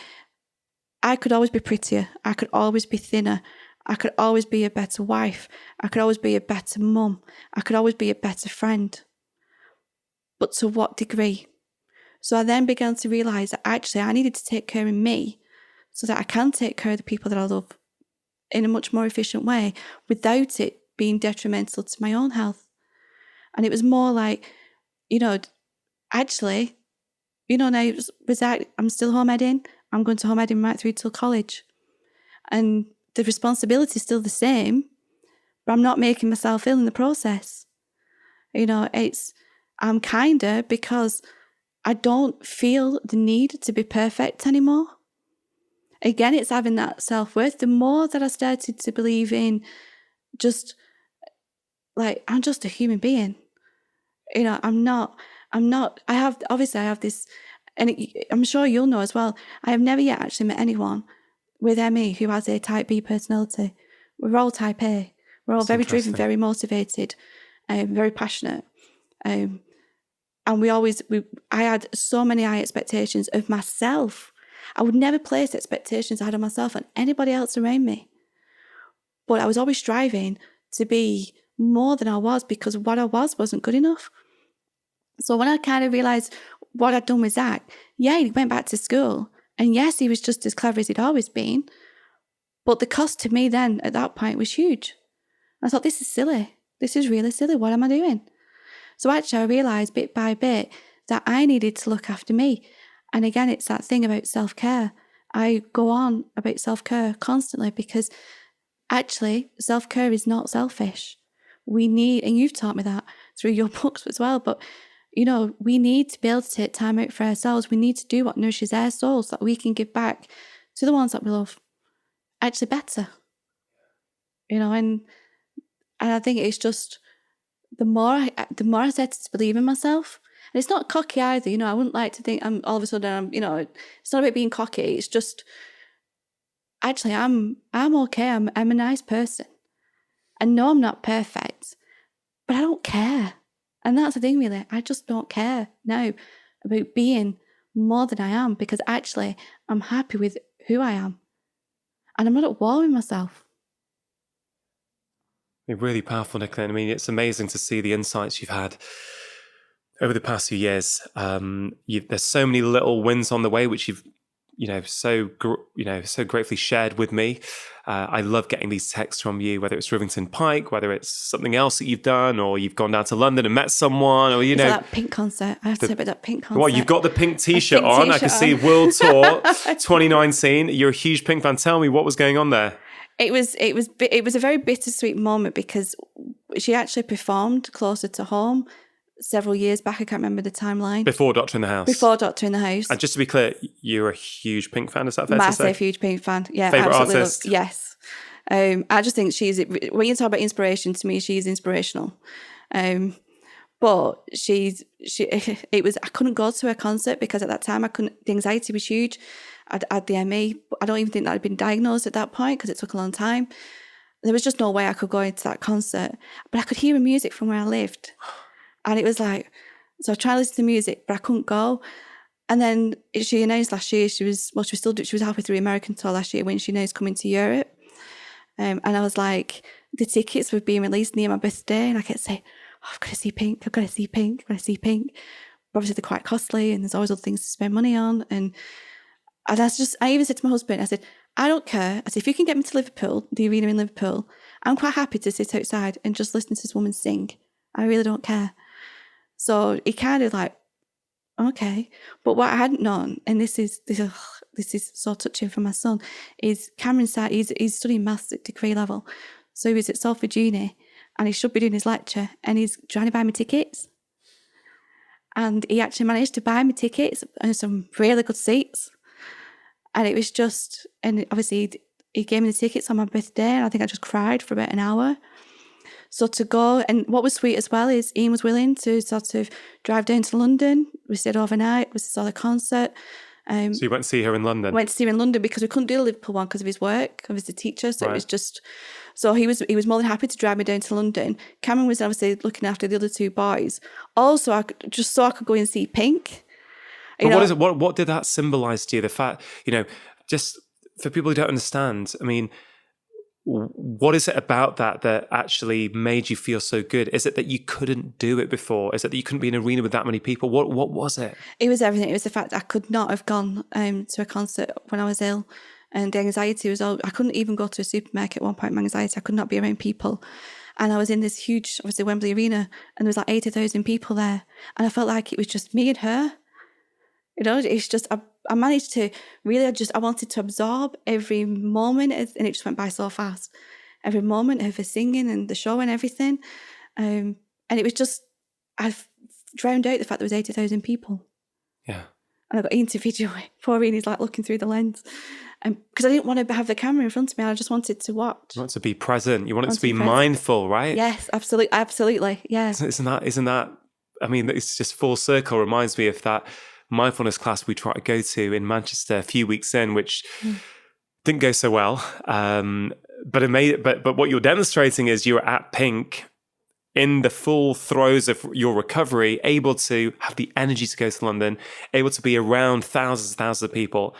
I could always be prettier. I could always be thinner. I could always be a better wife. I could always be a better mum. I could always be a better friend. But to what degree? So I then began to realise that actually I needed to take care of me so that I can take care of the people that I love in a much more efficient way without it being detrimental to my own health. And it was more like, you know, actually, you know, now with that, I'm still home editing. I'm going to home editing right through till college. And the responsibility is still the same, but I'm not making myself ill in the process. You know, I'm kinder because I don't feel the need to be perfect anymore. Again, it's having that self-worth. The more that I started to believe in just like, I'm just a human being. You know, I have this, and I'm sure you'll know as well, I have never yet actually met anyone with ME who has a type B personality. We're all type A. We're all very driven, very motivated, very passionate. And I had so many high expectations of myself. I would never place expectations I had on myself and anybody else around me. But I was always striving to be more than I was because what I was wasn't good enough. So when I kind of realised what I'd done with Zach, yeah, he went back to school. And yes, he was just as clever as he'd always been. But the cost to me then at that point was huge. I thought, this is silly. This is really silly. What am I doing? So actually I realised bit by bit that I needed to look after me. And again, it's that thing about self-care. I go on about self-care constantly because actually self-care is not selfish. We need, and you've taught me that through your books as well, but you know, we need to be able to take time out for ourselves. We need to do what nourishes our souls so that we can give back to the ones that we love actually better. You know, and I think it's just the more I started to believe in myself, and it's not cocky either. You know, I wouldn't like to think I'm all of a sudden you know, it's not about being cocky. It's just actually I'm okay. I'm a nice person. I know I'm not perfect, but I don't care. And that's the thing, really. I just don't care now about being more than I am because actually I'm happy with who I am. And I'm not at war with myself. Really powerful, Nicola. I mean, it's amazing to see the insights you've had over the past few years. There's so many little wins on the way, which you've, so gratefully shared with me. I love getting these texts from you, whether it's Rivington Pike, whether it's something else that you've done, or you've gone down to London and met someone, or that pink concert. I have to say about that pink concert. Well, you've got the pink T-shirt on. I can see World Tour 2019. You're a huge Pink fan. Tell me what was going on there. It was a very bittersweet moment because she actually performed closer to home several years back. I can't remember the timeline. Before Doctor in the House. Before Doctor in the House. And just to be clear, you're a huge Pink fan, is that fair to say? Massive, huge Pink fan. Yeah, favourite absolutely. artist? Yes. I just think when you talk about inspiration, to me, she's inspirational. But I couldn't go to her concert because at that time the anxiety was huge. I'd had the ME, but I don't even think that I'd been diagnosed at that point because it took a long time. There was just no way I could go into that concert. But I could hear the music from where I lived. And it was like, so I tried to listen to music, but I couldn't go. And then she announced last year, she was halfway through the American tour last year when she announced coming to Europe. And I was like, the tickets were being released near my birthday. And I kept saying, I've got to see Pink, I've got to see Pink, I've got to see Pink. But obviously they're quite costly and there's always other things to spend money on. And I even said to my husband, I said, I don't care. I said, if you can get me to Liverpool, the arena in Liverpool, I'm quite happy to sit outside and just listen to this woman sing. I really don't care. So he kind of like, okay. But what I hadn't known, and this is so touching for my son, is Cameron said he's studying maths at degree level. So he was at Salford Uni and he should be doing his lecture and he's trying to buy me tickets. And he actually managed to buy me tickets and some really good seats. And it was just, and obviously he gave me the tickets on my birthday and I think I just cried for about an hour. So to go, and what was sweet as well is Ian was willing to sort of drive down to London. We stayed overnight, we saw the concert. So you went to see her in London? Went to see her in London because we couldn't do the Liverpool one because of his work, of his teacher. So It was just, so he was more than happy to drive me down to London. Cameron was obviously looking after the other two boys. Also, I could go and see Pink. But what did that symbolise to you? The fact, just for people who don't understand, I mean, what is it about that actually made you feel so good? Is it that you couldn't do it before? Is it that you couldn't be in an arena with that many people? What was it? It was everything. It was the fact that I could not have gone to a concert when I was ill. And the anxiety was all, I couldn't even go to a supermarket at one point, my anxiety. I could not be around people. And I was in this huge, obviously, Wembley Arena, and there was like 80,000 people there. And I felt like it was just me and her. It's just, I managed to really, I wanted to absorb every moment, and it just went by so fast. Every moment of her singing and the show and everything. And it was just, I drowned out the fact there was 80,000 people. Yeah. And I got Ian to video it. Poor Ian, he's like looking through the lens. Because I didn't want to have the camera in front of me, I just wanted to watch. You want to be present. You want to be mindful, right? Yes, absolutely. Yeah. Isn't that, I mean, it's just full circle. Reminds me of that mindfulness class we tried to go to in Manchester a few weeks in, which didn't go so well. But it made it. But what you're demonstrating is you're at Pink in the full throes of your recovery, able to have the energy to go to London, able to be around thousands and thousands of people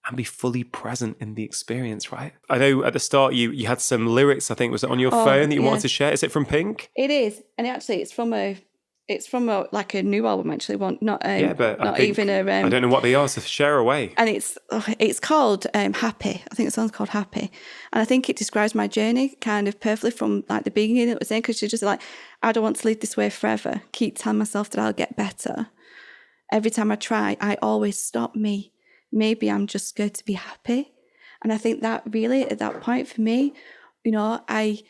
and be fully present in the experience, right? I know at the start you had some lyrics, I think, was it on your phone that you wanted to share? Is it from Pink? It is. And actually it's from a It's from a new album, actually. Not but not even a. I don't know what they are, so share away. And it's called Happy. I think the song's called Happy, and I think it describes my journey kind of perfectly from like the beginning. It was saying, because she's just like, I don't want to live this way forever. Keep telling myself that I'll get better. Every time I try, I always stop me. Maybe I'm just scared to be happy. And I think that really at that point for me, you know, I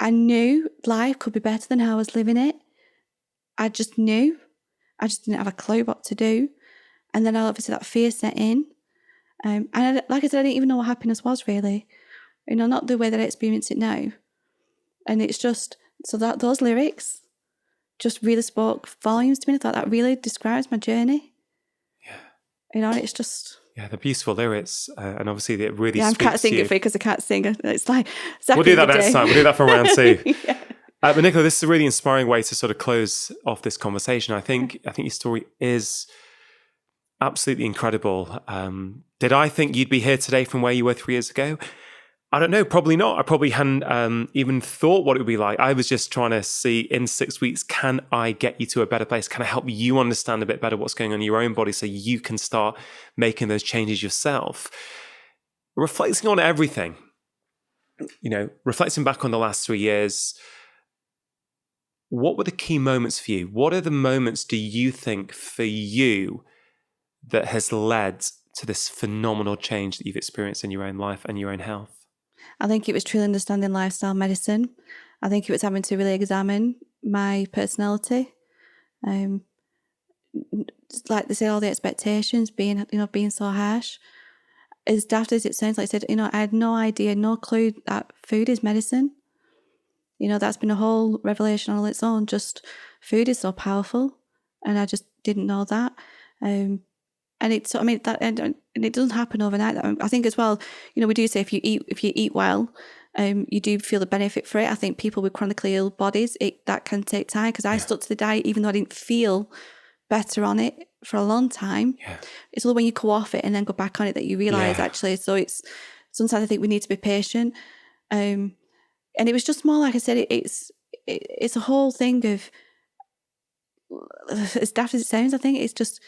knew life could be better than how I was living it. I just knew. I just didn't have a clue what to do. And then obviously that fear set in. And like I said, I didn't even know what happiness was really. You know, not the way that I experience it now. And it's just, so that those lyrics just really spoke volumes to me. I thought that really describes my journey. Yeah. You know, it's just... Yeah, the beautiful lyrics. And obviously it really I speaks can't sing to you. it for you because I can't sing it. It's like... Exactly we'll do that next time. We'll do that for round 2. Yeah. But Nicola, this is a really inspiring way to sort of close off this conversation. I think your story is absolutely incredible. Did I think you'd be here today from where you were 3 years ago? I don't know, probably not. I probably hadn't even thought what it would be like. I was just trying to see in 6 weeks, can I get you to a better place? Can I help you understand a bit better what's going on in your own body so you can start making those changes yourself? Reflecting on everything, you know, reflecting back on the last 3 years, what were the key moments for you? What are the moments, do you think, for you that has led to this phenomenal change that you've experienced in your own life and your own health? I think it was truly understanding lifestyle medicine. I think it was having to really examine my personality. Like they say, all the expectations being so harsh. As daft as it sounds, like I said, you know, I had no idea, no clue that food is medicine. You know, that's been a whole revelation on its own. Just food is so powerful, and I just didn't know that. And it doesn't happen overnight. I think as well, you know, we do say if you eat well, you do feel the benefit for it. I think people with chronically ill bodies, that can take time, because I stuck to the diet even though I didn't feel better on it for a long time. Yeah. It's all when you go off it and then go back on it that you realise actually. So it's sometimes I think we need to be patient. And it was just more, like I said, it's a whole thing of, as daft as it sounds, I think it's just,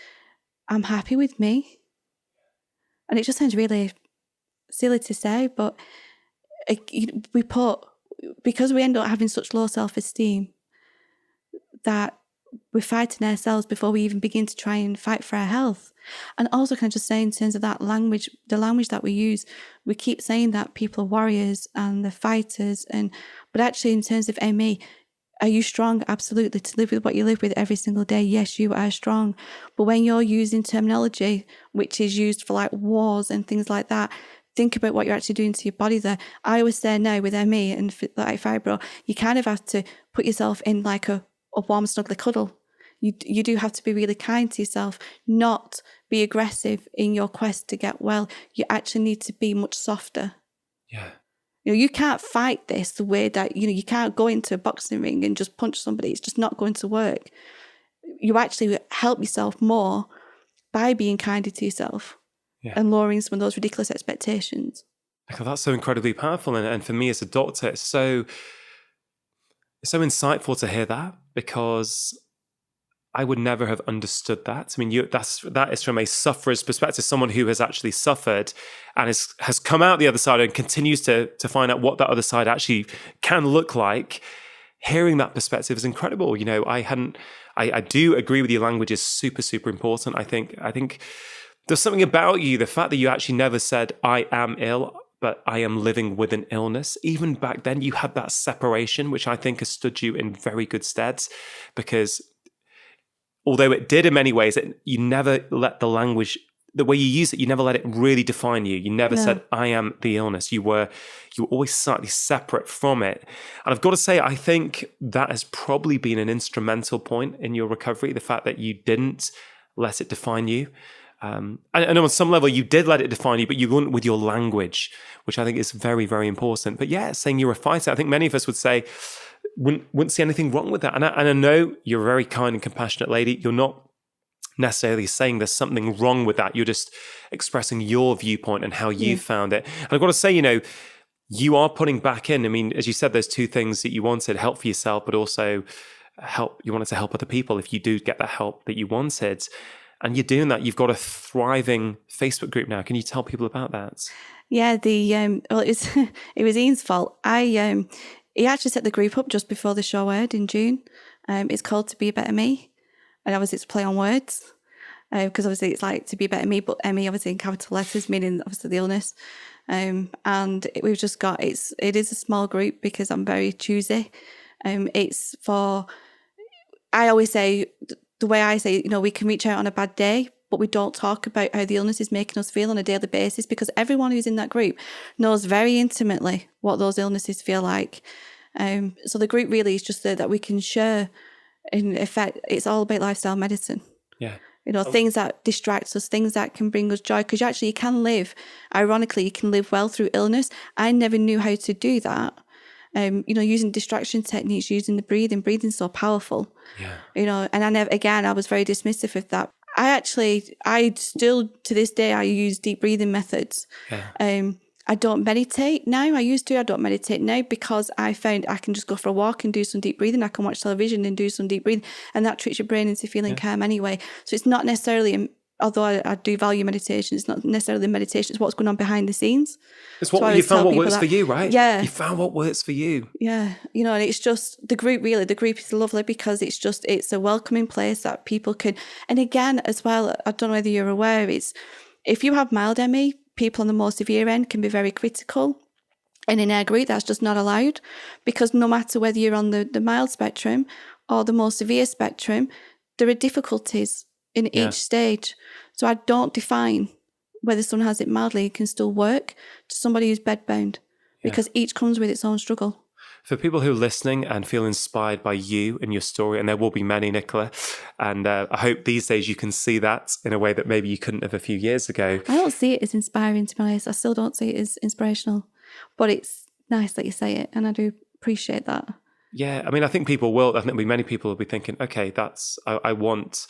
I'm happy with me. And it just sounds really silly to say, but because we end up having such low self-esteem, that we're fighting ourselves before we even begin to try and fight for our health. And also, can I just say, in terms of that language, the language that we use, we keep saying that people are warriors and they're fighters, but actually in terms of ME, are you strong? Absolutely. To live with what you live with every single day, yes, you are strong. But when you're using terminology which is used for like wars and things like that, think about what you're actually doing to your body there. I always say now with ME and like fibro, you kind of have to put yourself in like a warm, snuggly cuddle. You do have to be really kind to yourself, not be aggressive in your quest to get well. You actually need to be much softer. Yeah. You know, you can't fight this the way that, you know, you can't go into a boxing ring and just punch somebody. It's just not going to work. You actually help yourself more by being kinder to yourself and lowering some of those ridiculous expectations. That's so incredibly powerful. And for me as a doctor, it's so insightful to hear that, because I would never have understood that. I mean, that is from a sufferer's perspective, someone who has actually suffered and has come out the other side and continues to find out what that other side actually can look like. Hearing that perspective is incredible. You know, I do agree with you. Language is super, super important. I think there's something about you, the fact that you actually never said, I am ill, but I am living with an illness. Even back then, you had that separation, which I think has stood you in very good stead, because although it did in many ways, you never let the language, the way you use it, you never let it really define you. You never said, I am the illness. You were always slightly separate from it. And I've got to say, I think that has probably been an instrumental point in your recovery, the fact that you didn't let it define you. I know on some level you did let it define you, but you wouldn't with your language, which I think is very, very important. But yeah, saying you're a fighter, I think many of us would say, wouldn't see anything wrong with that. And I know you're a very kind and compassionate lady. You're not necessarily saying there's something wrong with that. You're just expressing your viewpoint and how you found it. And I've got to say, you know, you are putting back in, I mean, as you said, there's two things that you wanted, help for yourself, but also help. You wanted to help other people if you do get that help that you wanted. And you're doing that. You've got a thriving Facebook group now. Can you tell people about that? Yeah, well, it was Ian's fault. He actually set the group up just before the show aired in June. It's called To Be a Better Me, and obviously it's play on words, because obviously it's like to be a better me, but ME obviously in capital letters, meaning obviously the illness. We've just got it is a small group because I'm very choosy. It's for, I always say, the way I say, we can reach out on a bad day, but we don't talk about how the illness is making us feel on a daily basis, because everyone who's in that group knows very intimately what those illnesses feel like. So the group really is just there that we can share. In effect, it's all about lifestyle medicine. Yeah. Things that distract us, things that can bring us joy, because you can live, ironically, you can live well through illness. I never knew how to do that. Using distraction techniques, using the breathing's so powerful. Yeah. And I was very dismissive of that. I still, to this day, I use deep breathing methods. Yeah. I don't meditate now. I don't meditate now because I found I can just go for a walk and do some deep breathing. I can watch television and do some deep breathing, and that tricks your brain into feeling calm anyway. So it's not necessarily, although I do value meditation, it's not necessarily meditation, it's what's going on behind the scenes. It's what you found what works for you, right? Yeah. You found what works for you. Yeah. And it's just the group is lovely because it's a welcoming place that people can, and again, as well, I don't know whether you're aware, it's if you have mild ME, people on the more severe end can be very critical. And in our group, that's just not allowed, because no matter whether you're on the mild spectrum or the more severe spectrum, there are difficulties in each stage. So I don't define whether someone has it mildly, it can still work, to somebody who's bedbound, because each comes with its own struggle. For people who are listening and feel inspired by you and your story, and there will be many, Nicola, and I hope these days you can see that in a way that maybe you couldn't have a few years ago. I don't see it as inspiring, to be honest. I still don't see it as inspirational, but it's nice that you say it, and I do appreciate that. Yeah, I think people will. I think many people will be thinking, okay, I want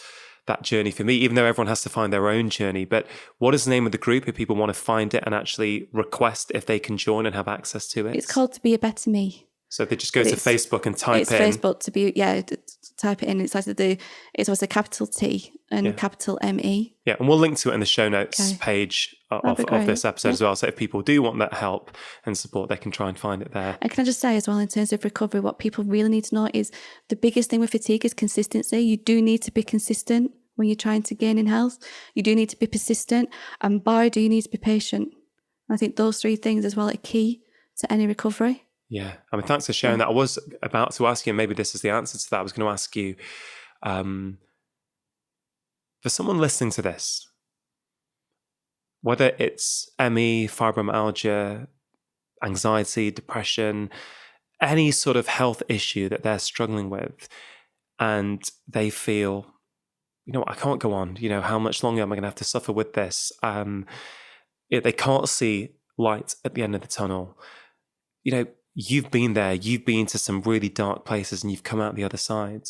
that journey for me, even though everyone has to find their own journey. But what is the name of the group if people want to find it and actually request if they can join and have access to it? It's called To Be a Better Me. So they just go to Facebook and type it's in. It's Facebook to be, type it in. It's like it's also a capital T and capital M-E. Yeah, and we'll link to it in the show notes page of this episode as well. So if people do want that help and support, they can try and find it there. And can I just say as well, in terms of recovery, what people really need to know is the biggest thing with fatigue is consistency. You do need to be consistent when you're trying to gain in health. You do need to be persistent, and boy, do you need to be patient. And I think those three things as well are key to any recovery. Yeah. Thanks for sharing that. I was about to ask you, and maybe this is the answer to that. I was going to ask you, for someone listening to this, whether it's ME, fibromyalgia, anxiety, depression, any sort of health issue that they're struggling with, and they feel, I can't go on, how much longer am I going to have to suffer with this? They can't see light at the end of the tunnel. You've been there, you've been to some really dark places and you've come out the other side.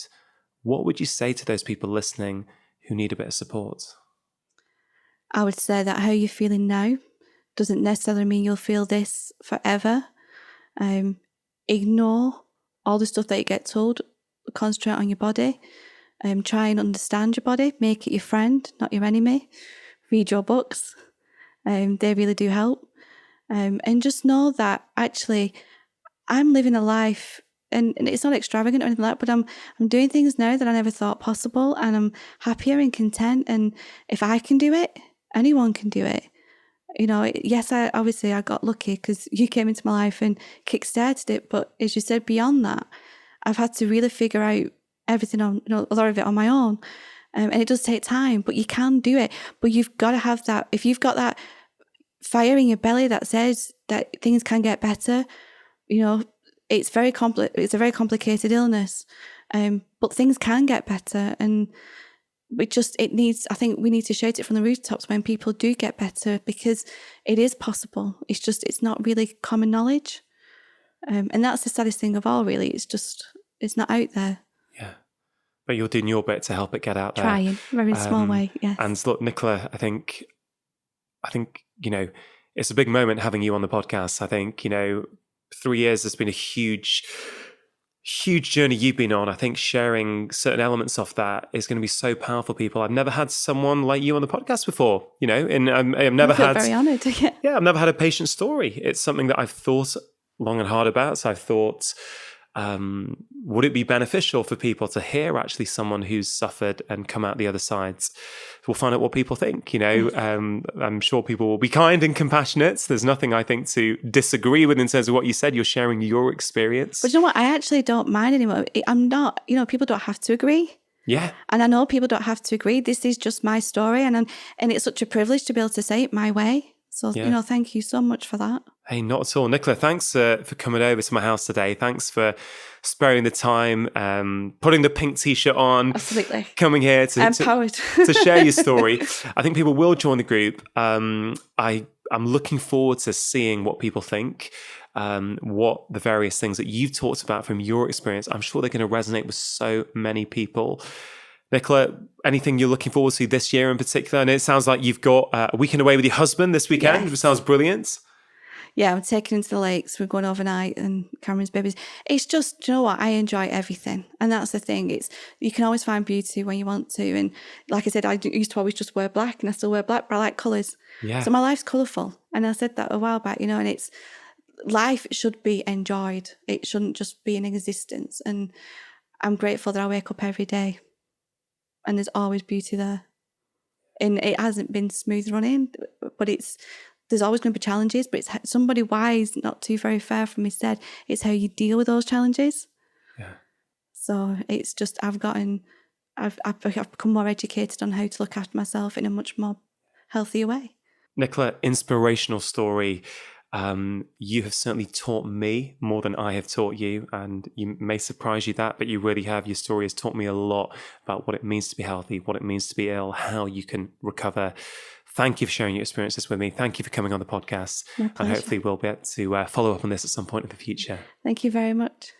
What would you say to those people listening who need a bit of support? I would say that how you're feeling now doesn't necessarily mean you'll feel this forever. Ignore all the stuff that you get told. Concentrate on your body. Try and understand your body. Make it your friend, not your enemy. Read your books. They really do help. And just know that actually I'm living a life, and it's not extravagant or anything like that, but I'm doing things now that I never thought possible, and I'm happier and content. And if I can do it, anyone can do it. Yes, I got lucky because you came into my life and kickstarted it. But as you said, beyond that, I've had to really figure out everything a lot of it on my own. And it does take time, but you can do it. But you've got to have that. If you've got that fire in your belly that says that things can get better, it's it's a very complicated illness, but things can get better, and I think we need to shout it from the rooftops when people do get better, because it is possible. It's not really common knowledge, and that's the saddest thing of all, really. It's not out there. Yeah, but you're doing your bit to help it get out there. Trying, very small way, yes. And look, Nicola, I think it's a big moment having you on the podcast. I think 3 years has been a huge huge journey you've been on. I think sharing certain elements of that is going to be so powerful, people. I've never had someone like you on the podcast before, and I've never had... very honoured. Yeah, I've never had a patient story. It's something that I've thought long and hard about. So I've thought, would it be beneficial for people to hear actually someone who's suffered and come out the other sides? We'll find out what people think. I'm sure people will be kind and compassionate. There's nothing I think to disagree with in terms of what you said. You're sharing your experience. But you know what? I actually don't mind anymore. I'm not, people don't have to agree. Yeah. And I know people don't have to agree. This is just my story. And it's such a privilege to be able to say it my way. So, thank you so much for that. Hey, not at all. Nicola, thanks for coming over to my house today. Thanks for sparing the time, putting the pink T-shirt on. Absolutely. Coming here to share your story. I think people will join the group. I'm looking forward to seeing what people think, what the various things that you've talked about from your experience. I'm sure they're going to resonate with so many people. Nicola, anything you're looking forward to this year in particular? And it sounds like you've got a weekend away with your husband this weekend, which sounds brilliant. Yeah, I'm taking him to the lakes. We're going overnight and Cameron's babies. It's just, you know what? I enjoy everything. And that's the thing. You can always find beauty when you want to. And like I said, I used to always just wear black and I still wear black, but I like colours. Yeah. So my life's colourful. And I said that a while back, and life should be enjoyed. It shouldn't just be an existence. And I'm grateful that I wake up every day and there's always beauty there. And it hasn't been smooth running, but there's always going to be challenges, but it's somebody wise, not too very far from me, said it's how you deal with those challenges. Yeah. So it's just I've become more educated on how to look after myself in a much more healthier way. Nicola, inspirational story. You have certainly taught me more than I have taught you, and you may surprise you that, but you really have. Your story has taught me a lot about what it means to be healthy, what it means to be ill, how you can recover. Thank you for sharing your experiences with me. Thank you for coming on the podcast. My pleasure. And hopefully we'll be able to follow up on this at some point in the future. Thank you very much.